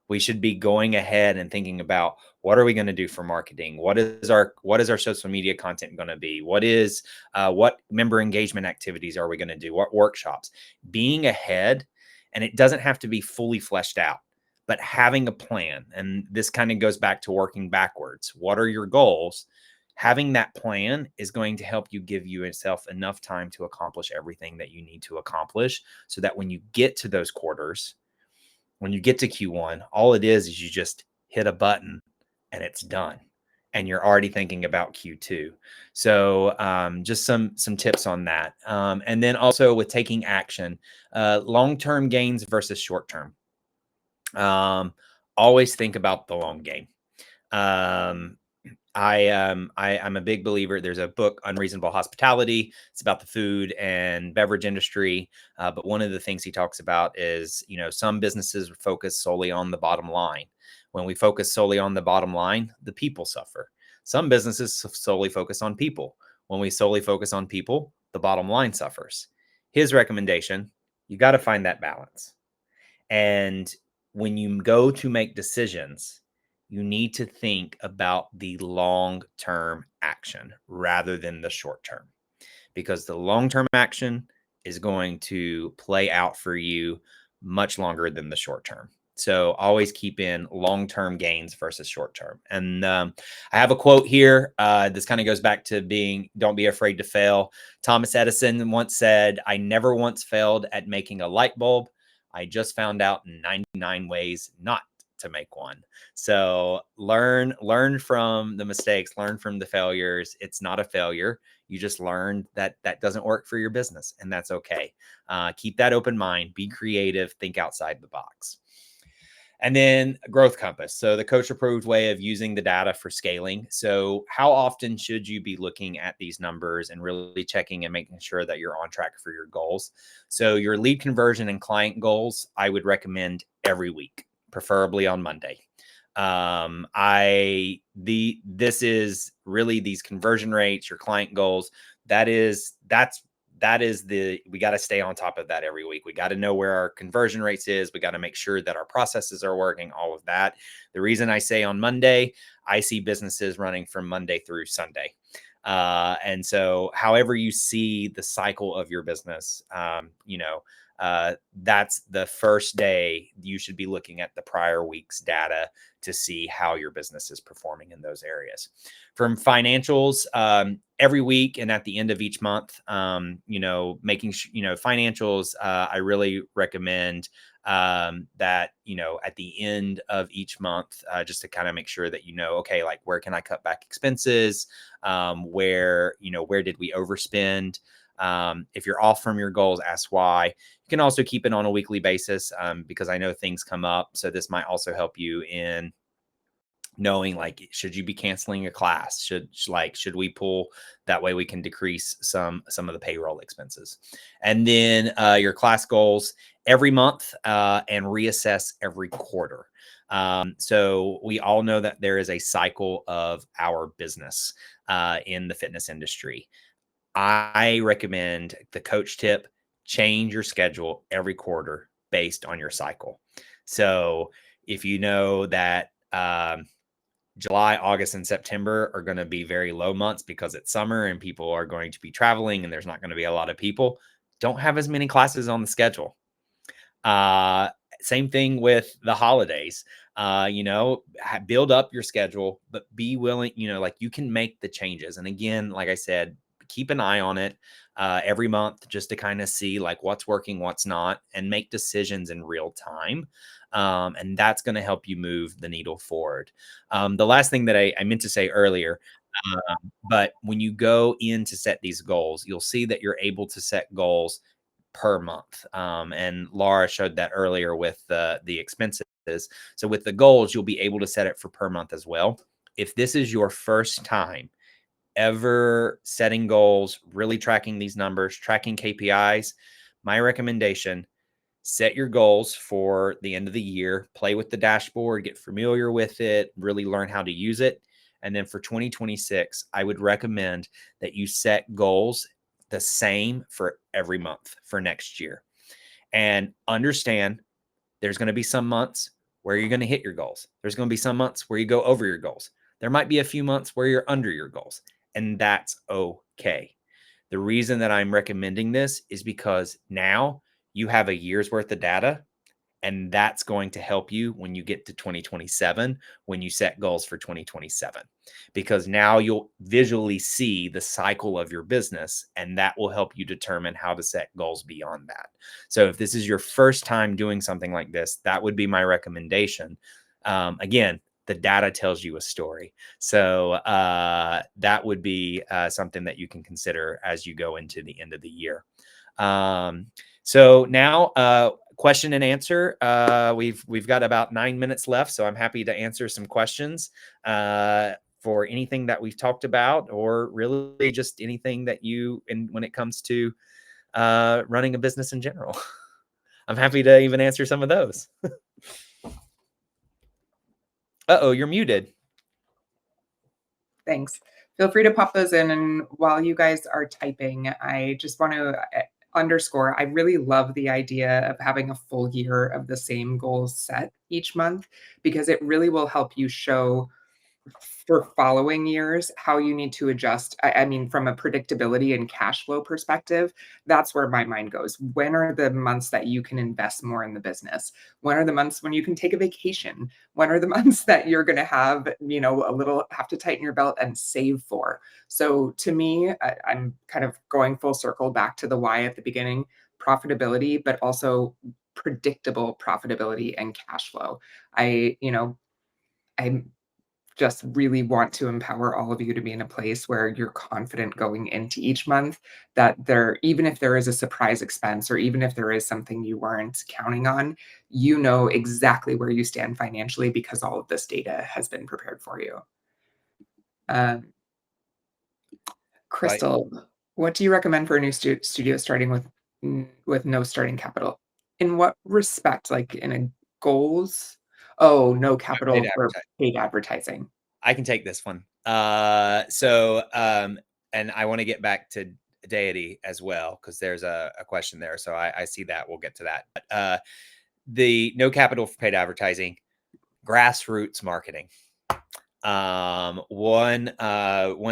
We should be going ahead and thinking about what are we going to do for marketing? What is our social media content going to be? What member engagement activities are we going to do? What workshops? Being ahead, and it doesn't have to be fully fleshed out, but having a plan. And this kind of goes back to working backwards. What are your goals? Having that plan is going to help you give yourself enough time to accomplish everything that you need to accomplish so that when you get to those quarters, when you get to Q1, all it is you just hit a button and it's done. And you're already thinking about Q2. So just some tips on that. And then also with taking action, long-term gains versus short-term. Always think about the long game. I'm a big believer. There's a book, Unreasonable Hospitality. It's about the food and beverage industry. But one of the things he talks about is, some businesses focus solely on the bottom line. When we focus solely on the bottom line, the people suffer. Some businesses solely focus on people. When we solely focus on people, the bottom line suffers. His recommendation: you got to find that balance. And when you go to make decisions, you need to think about the long-term action rather than the short term, because the long-term action is going to play out for you much longer than the short term. So always keep in long-term gains versus short-term. And I have a quote here. This kind of goes back to don't be afraid to fail. Thomas Edison once said, "I never once failed at making a light bulb. I just found out 99 ways not to make one." So learn from the mistakes, learn from the failures. It's not a failure. You just learned that doesn't work for your business, and that's okay. Keep that open mind, be creative, think outside the box. And then growth compass. So the coach approved way of using the data for scaling. So how often should you be looking at these numbers and really checking and making sure that you're on track for your goals? So your lead conversion and client goals, I would recommend every week, preferably on Monday. This is really these conversion rates, your client goals. We got to stay on top of that every week. We got to know where our conversion rates is. We got to make sure that our processes are working, all of that. The reason I say on Monday, I see businesses running from Monday through Sunday. And so however you see the cycle of your business, that's the first day you should be looking at the prior week's data to see how your business is performing in those areas. From financials, every week and at the end of each month, making financials, I really recommend that, at the end of each month, just to kind of make sure that, okay, like where can I cut back expenses? Where did we overspend? If you're off from your goals, ask why. You can also keep it on a weekly basis because I know things come up. So this might also help you in knowing, like, should you be canceling a class? Should we pull that way we can decrease some of the payroll expenses? And then your class goals every month and reassess every quarter. So we all know that there is a cycle of our business in the fitness industry. I recommend the coach tip: change your schedule every quarter based on your cycle. So if you know that July, August, and September are going to be very low months because it's summer and people are going to be traveling and there's not going to be a lot of people, don't have as many classes on the schedule. Uh, Same thing with the holidays. Build up your schedule, but be willing, like you can make the changes. And again, like I said, keep an eye on it every month just to kind of see like what's working, what's not, and make decisions in real time. And that's going to help you move the needle forward. The last thing that I meant to say earlier, but when you go in to set these goals, you'll see that you're able to set goals per month. And Laura showed that earlier with the expenses. So with the goals, you'll be able to set it for per month as well. If this is your first time ever setting goals, really tracking these numbers, tracking KPIs, my recommendation, set your goals for the end of the year, play with the dashboard, get familiar with it, really learn how to use it. And then for 2026, I would recommend that you set goals the same for every month for next year. And understand there's going to be some months where you're going to hit your goals. There's going to be some months where you go over your goals. There might be a few months where you're under your goals, and that's okay. The reason that I'm recommending this is because now you have a year's worth of data, and that's going to help you when you get to 2027, when you set goals for 2027, because now you'll visually see the cycle of your business, and that will help you determine how to set goals beyond that. So if this is your first time doing something like this, that would be my recommendation. Again, the data tells you a story. So that would be something that you can consider as you go into the end of the year. So now, question and answer. We've got about 9 minutes left, so I'm happy to answer some questions for anything that we've talked about, or really just anything that when it comes to running a business in general. I'm happy to even answer some of those. Uh-oh, you're muted. Thanks. Feel free to pop those in. And while you guys are typing, I just want to underscore, I really love the idea of having a full year of the same goals set each month, because it really will help you show for following years how you need to adjust. I mean, from a predictability and cash flow perspective, that's where my mind goes. When are the months that you can invest more in the business? When are the months when you can take a vacation? When are the months that you're going to have, have to tighten your belt and save for? So to me, I'm kind of going full circle back to the why at the beginning: profitability, but also predictable profitability and cash flow. I just really want to empower all of you to be in a place where you're confident going into each month, that even if there is a surprise expense, or even if there is something you weren't counting on, you know exactly where you stand financially because all of this data has been prepared for you. Um, Right. Crystal, what do you recommend for a new studio starting with no starting capital? In what respect? Like in a goals? Oh, no Paid capital for advertising. paid advertising. I can take this one. And I want to get back to deity as well, because there's a question there. So I see that. We'll get to that. But the no capital for paid advertising, grassroots marketing. One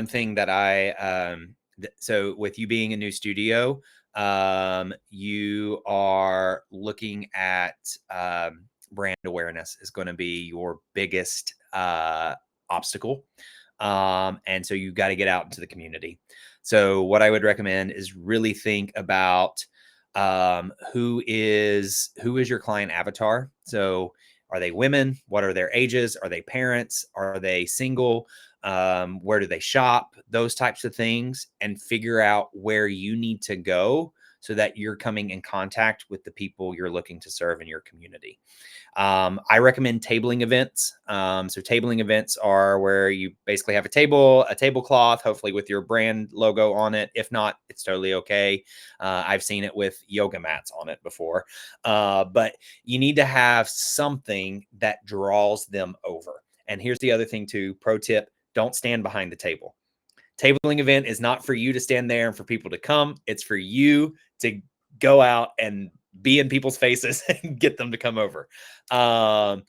thing that so with you being a new studio, you are looking at brand awareness is going to be your biggest obstacle. And so you've got to get out into the community. So what I would recommend is really think about who is your client avatar. So are they women? What are their ages? Are they parents? Are they single? Where do they shop? Those types of things, and figure out where you need to go so that you're coming in contact with the people you're looking to serve in your community. I recommend tabling events. So tabling events are where you basically have a tablecloth, hopefully with your brand logo on it. If not, it's totally okay. I've seen it with yoga mats on it before. But you need to have something that draws them over. And here's the other thing too, pro tip: don't stand behind the table. Tabling event is not for you to stand there and for people to come. It's for you to go out and be in people's faces and get them to come over. But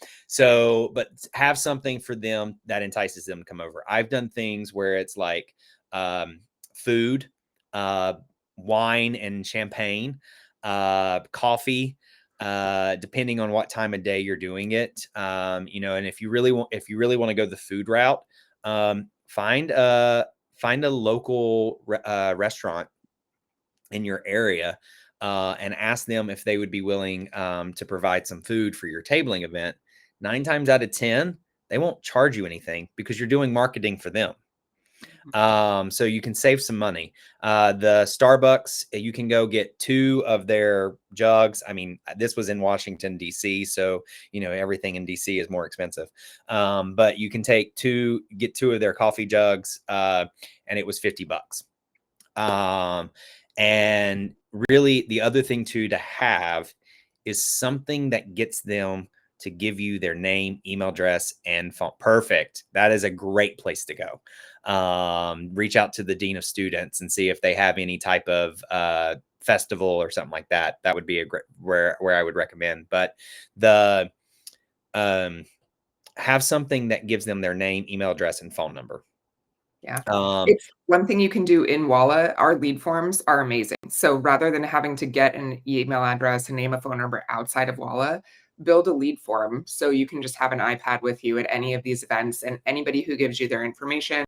have something for them that entices them to come over. I've done things where it's like food, wine and champagne, coffee, depending on what time of day you're doing it. And if you really want to go the food route, find a local restaurant in your area, and ask them if they would be willing to provide some food for your tabling event. 9 times out of 10, they won't charge you anything because you're doing marketing for them. So you can save some money. The Starbucks, you can go get 2 of their jugs. I mean, this was in Washington, D.C., so, everything in D.C. is more expensive. But you can get 2 of their coffee jugs, and it was $50. And really, the other thing too to have is something that gets them to give you their name, email address, and phone. Perfect. That is a great place to go. Reach out to the dean of students and see if they have any type of festival or something like that. That would be a great where I would recommend. But the have something that gives them their name, email address, and phone number. Yeah. It's one thing you can do in Walla, our lead forms are amazing. So rather than having to get an email address and name a phone number outside of Walla, build a lead form so you can just have an iPad with you at any of these events, and anybody who gives you their information,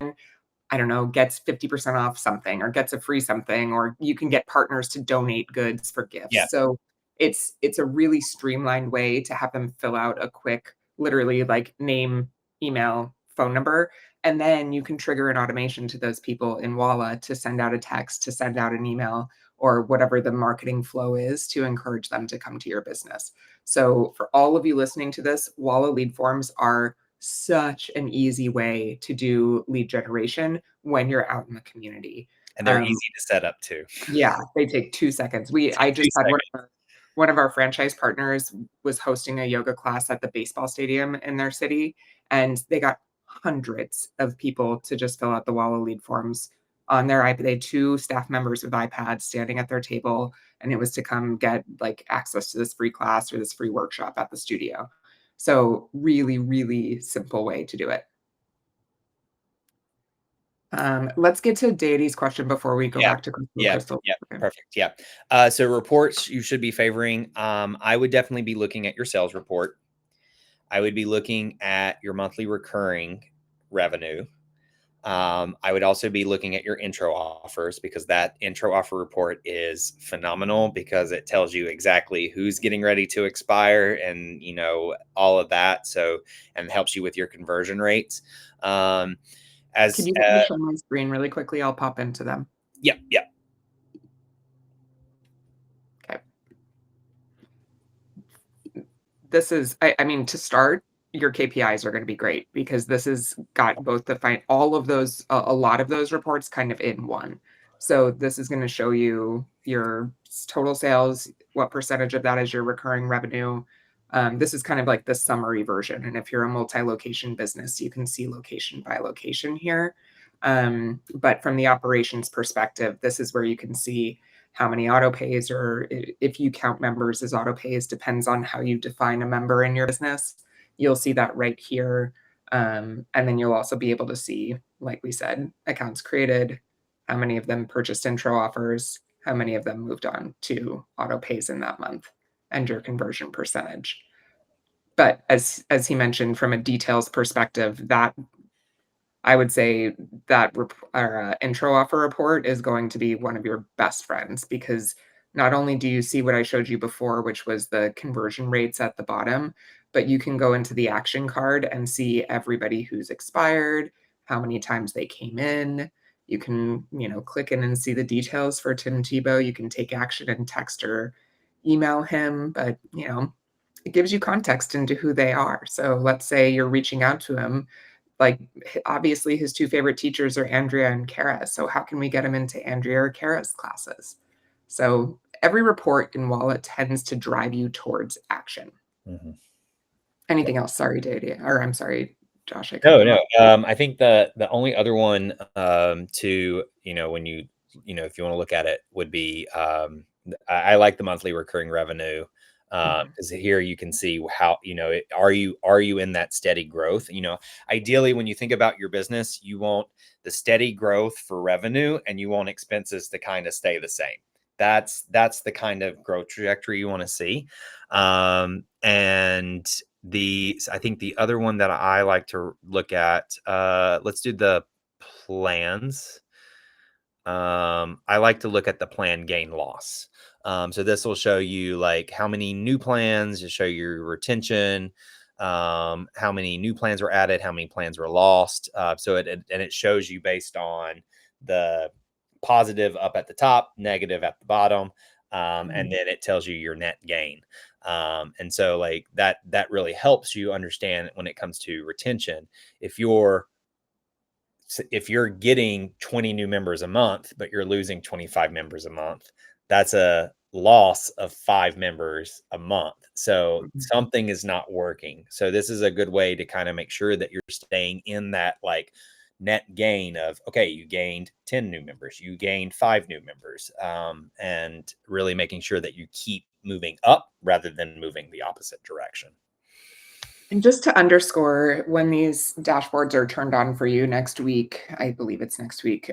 I don't know, gets 50% off something or gets a free something, or you can get partners to donate goods for Yeah. gifts. So it's a really streamlined way to have them fill out a quick, literally like name, email, phone number, and then you can trigger an automation to those people in Walla to send out a text, to send out an email, or whatever the marketing flow is to encourage them to come to your business. So for all of you listening to this, Walla lead forms are such an easy way to do lead generation when you're out in the community. And they're easy to set up too. Yeah, they take 2 seconds. I Two just had seconds. one of our franchise partners was hosting a yoga class at the baseball stadium in their city, and they got hundreds of people to just fill out the Walla lead forms on their iPad. They had 2 staff members with iPads standing at their table, and it was to come get, like, access to this free class or this free workshop at the studio. So really, really simple way to do it. Let's get to Deity's question before we go Yeah. back to Yeah. Crystal. Yeah. Okay. Perfect. Yeah. So reports you should be favoring. I would definitely be looking at your sales report. I would be looking at your monthly recurring revenue. I would also be looking at your intro offers, because that intro offer report is phenomenal because it tells you exactly who's getting ready to expire and, all of that. So, and helps you with your conversion rates. Can As you let me share my screen really quickly? I'll pop into them. Yeah. Yeah. Okay. This is, I mean, to start, your KPIs are going to be great because this has got both all of those, a lot of those reports kind of in one. So this is going to show you your total sales, what percentage of that is your recurring revenue. This is kind of like the summary version. And if you're a multi-location business, you can see location by location here. But from the operations perspective, this is where you can see how many auto pays, or if you count members as auto pays, depends on how you define a member in your business. You'll see that right here. And then you'll also be able to see, like we said, accounts created, how many of them purchased intro offers, how many of them moved on to auto pays in that month, and your conversion percentage. But as he mentioned, from a details perspective, that I would say that intro offer report is going to be one of your best friends, because not only do you see what I showed you before, which was the conversion rates at the bottom, but you can go into the action card and see everybody who's expired, how many times they came in. You can, click in and see the details for Tim Tebow. You can take action and text or email him, but, it gives you context into who they are. So let's say you're reaching out to him, like, obviously his 2 favorite teachers are Andrea and Kara. So how can we get him into Andrea or Kara's classes? So every report in Wallet tends to drive you towards action. Mm-hmm. Anything else? Sorry, Dady, or I'm sorry, Josh, I cut No, you off. no. I think the only other one to when you if you want to look at it would be I like the monthly recurring revenue, Mhm. because here you can see how, are you in that steady growth? Ideally, when you think about your business, you want the steady growth for revenue, and you want expenses to kind of stay the same. That's the kind of growth trajectory you want to see. And I think the other one that I like to look at, let's do the plans. I like to look at the plan gain loss. So this will show you like how many new plans, to show your retention, how many new plans were added, how many plans were lost. And it shows you based on the positive up at the top, negative at the bottom, and Mhm. then it tells you your net gain. And so like that really helps you understand when it comes to retention. If you're if you're getting 20 new members a month, but you're losing 25 members a month, that's a loss of 5 members a month. So Mhm. something is not working. So this is a good way to kind of make sure that you're staying in that like net gain of, okay, you gained 10 new members, you gained 5 new members, and really making sure that you keep moving up rather than moving the opposite direction. And just to underscore, when these dashboards are turned on for you next week, I believe it's next week,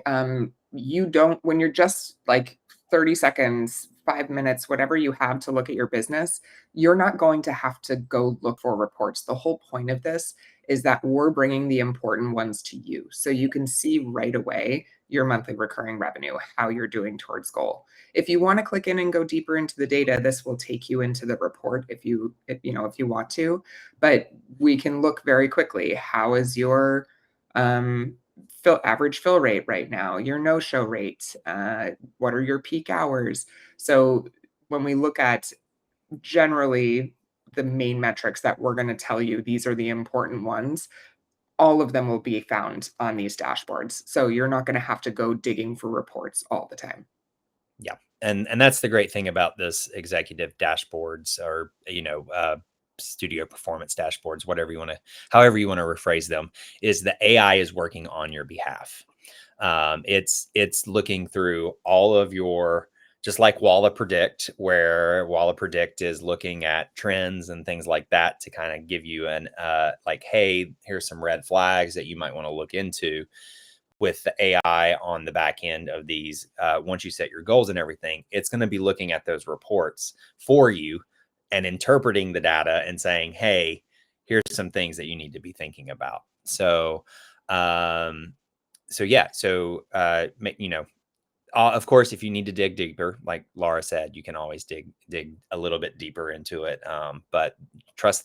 you don't when you're just like 30 seconds, 5 minutes, whatever you have to look at your business, you're not going to have to go look for reports. The whole point of this is that we're bringing the important ones to you so you can see right away your monthly recurring revenue, how you're doing towards goal. If you want to click in and go deeper into the data, this will take you into the report if you want to, but we can look very quickly. How is your average fill rate right now? Your no-show rate? What are your peak hours? So when we look at generally the main metrics that we're going to tell you, these are the important ones. All of them will be found on these dashboards. So you're not going to have to go digging for reports all the time. Yeah. And that's the great thing about this executive dashboards, or, studio performance dashboards, however you want to rephrase them, is the AI is working on your behalf. It's looking through all of your, just like Walla Predict, where Walla Predict is looking at trends and things like that to kind of give you an like, hey, here's some red flags that you might want to look into. With the AI on the back end of these, once you set your goals and everything, it's going to be looking at those reports for you and interpreting the data and saying, hey, here's some things that you need to be thinking about. So, yeah. So, of course, if you need to dig deeper, like Laura said, you can always dig a little bit deeper into it. But trust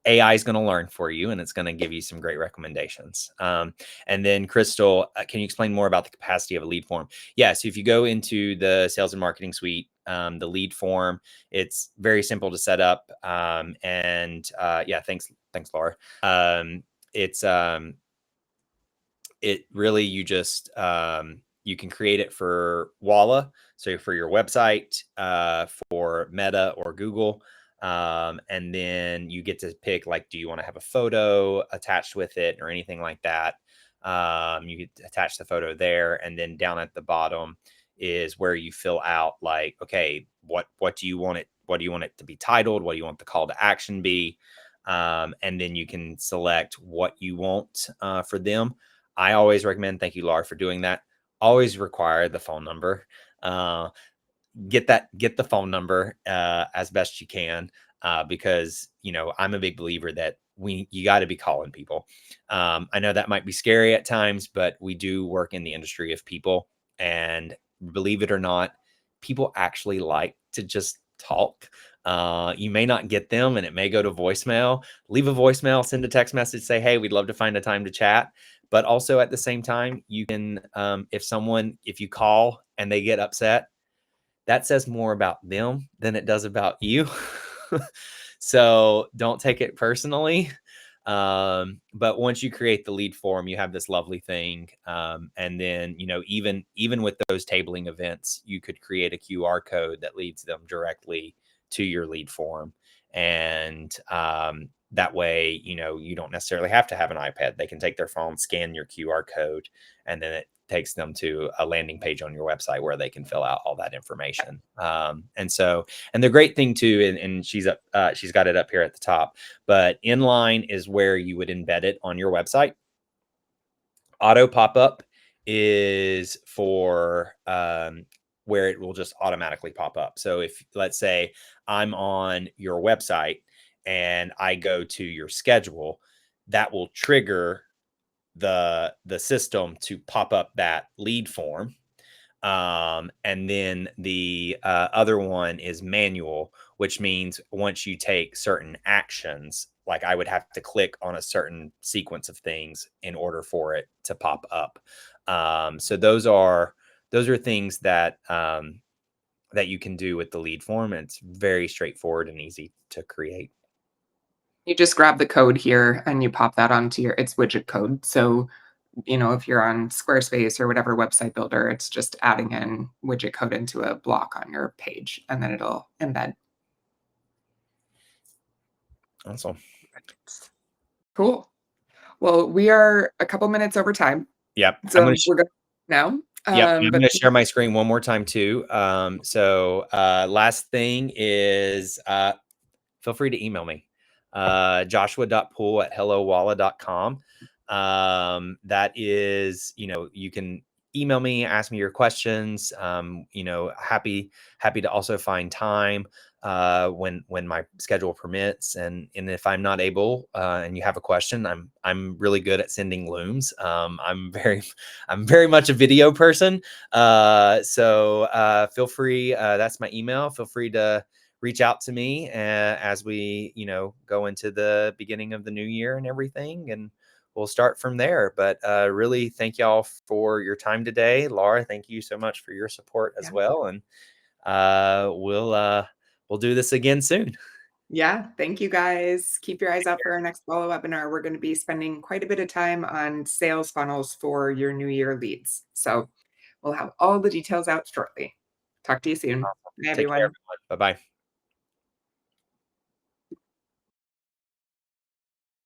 AI is going to learn for you, and it's going to give you some great recommendations. And then, Crystal, can you explain more about the capacity of a lead form? Yeah. So if you go into the sales and marketing suite, the lead form, it's very simple to set up. Yeah, thanks, Laura. It's it really, you can create it for Walla, so for your website, for Meta or Google, and then you get to pick, like, do you want to have a photo attached with it or anything like that. You could attach the photo there, and then down at the bottom is where you fill out, like, okay, what do you want it to be titled, what do you want the call to action be, and then you can select what you want for them. I always recommend, thank you, Laura, for doing that. Always require the phone number. Uh, get the phone number as best you can, because I'm a big believer that you got to be calling people. I know that might be scary at times, but we do work in the industry of people, and believe it or not, people actually like to just talk. You may not get them, and it may go to voicemail. Leave a voicemail, send a text message, say, hey, we'd love to find a time to chat. But also at the same time, you can, if you call and they get upset, that says more about them than it does about you. So don't take it personally. But once you create the lead form, you have this lovely thing. And then, even with those tabling events, you could create a QR code that leads them directly to your lead form. And that way, you don't necessarily have to have an iPad. They can take their phone, scan your QR code, and then it takes them to a landing page on your website where they can fill out all that information. And the great thing too, and she's got it up here at the top, but inline is where you would embed it on your website. Auto pop-up is for where it will just automatically pop up. So if, let's say, I'm on your website and I go to your schedule, that will trigger the system to pop up that lead form. And then the other one is manual, which means once you take certain actions, like I would have to click on a certain sequence of things in order for it to pop up. So those are things that that you can do with the lead form. And it's very straightforward and easy to create. You just grab the code here and you pop that onto its widget code. So, if you're on Squarespace or whatever website builder, it's just adding in widget code into a block on your page, and then it'll embed. Awesome. Cool. Well, we are a couple minutes over time, Yep. so we're going now. Yep. I'm But going to share my screen one more time too. Last thing is feel free to email me, joshua.poole@hellowalla.com. That is, you can email me, ask me your questions. Happy to also find time when my schedule permits. And if I'm not able and you have a question, I'm really good at sending looms. I'm very much a video person. So feel free, that's my email. Feel free to reach out to me as we, go into the beginning of the new year and everything, and we'll start from there. But really, thank y'all for your time today. Laura, thank you so much for your support as well. And we'll do this again soon. Yeah, thank you guys. Keep your eyes out for our next Walla webinar. We're going to be spending quite a bit of time on sales funnels for your new year leads. So we'll have all the details out shortly. Talk to you soon. Bye, Take care, everyone. everyone. Bye-bye.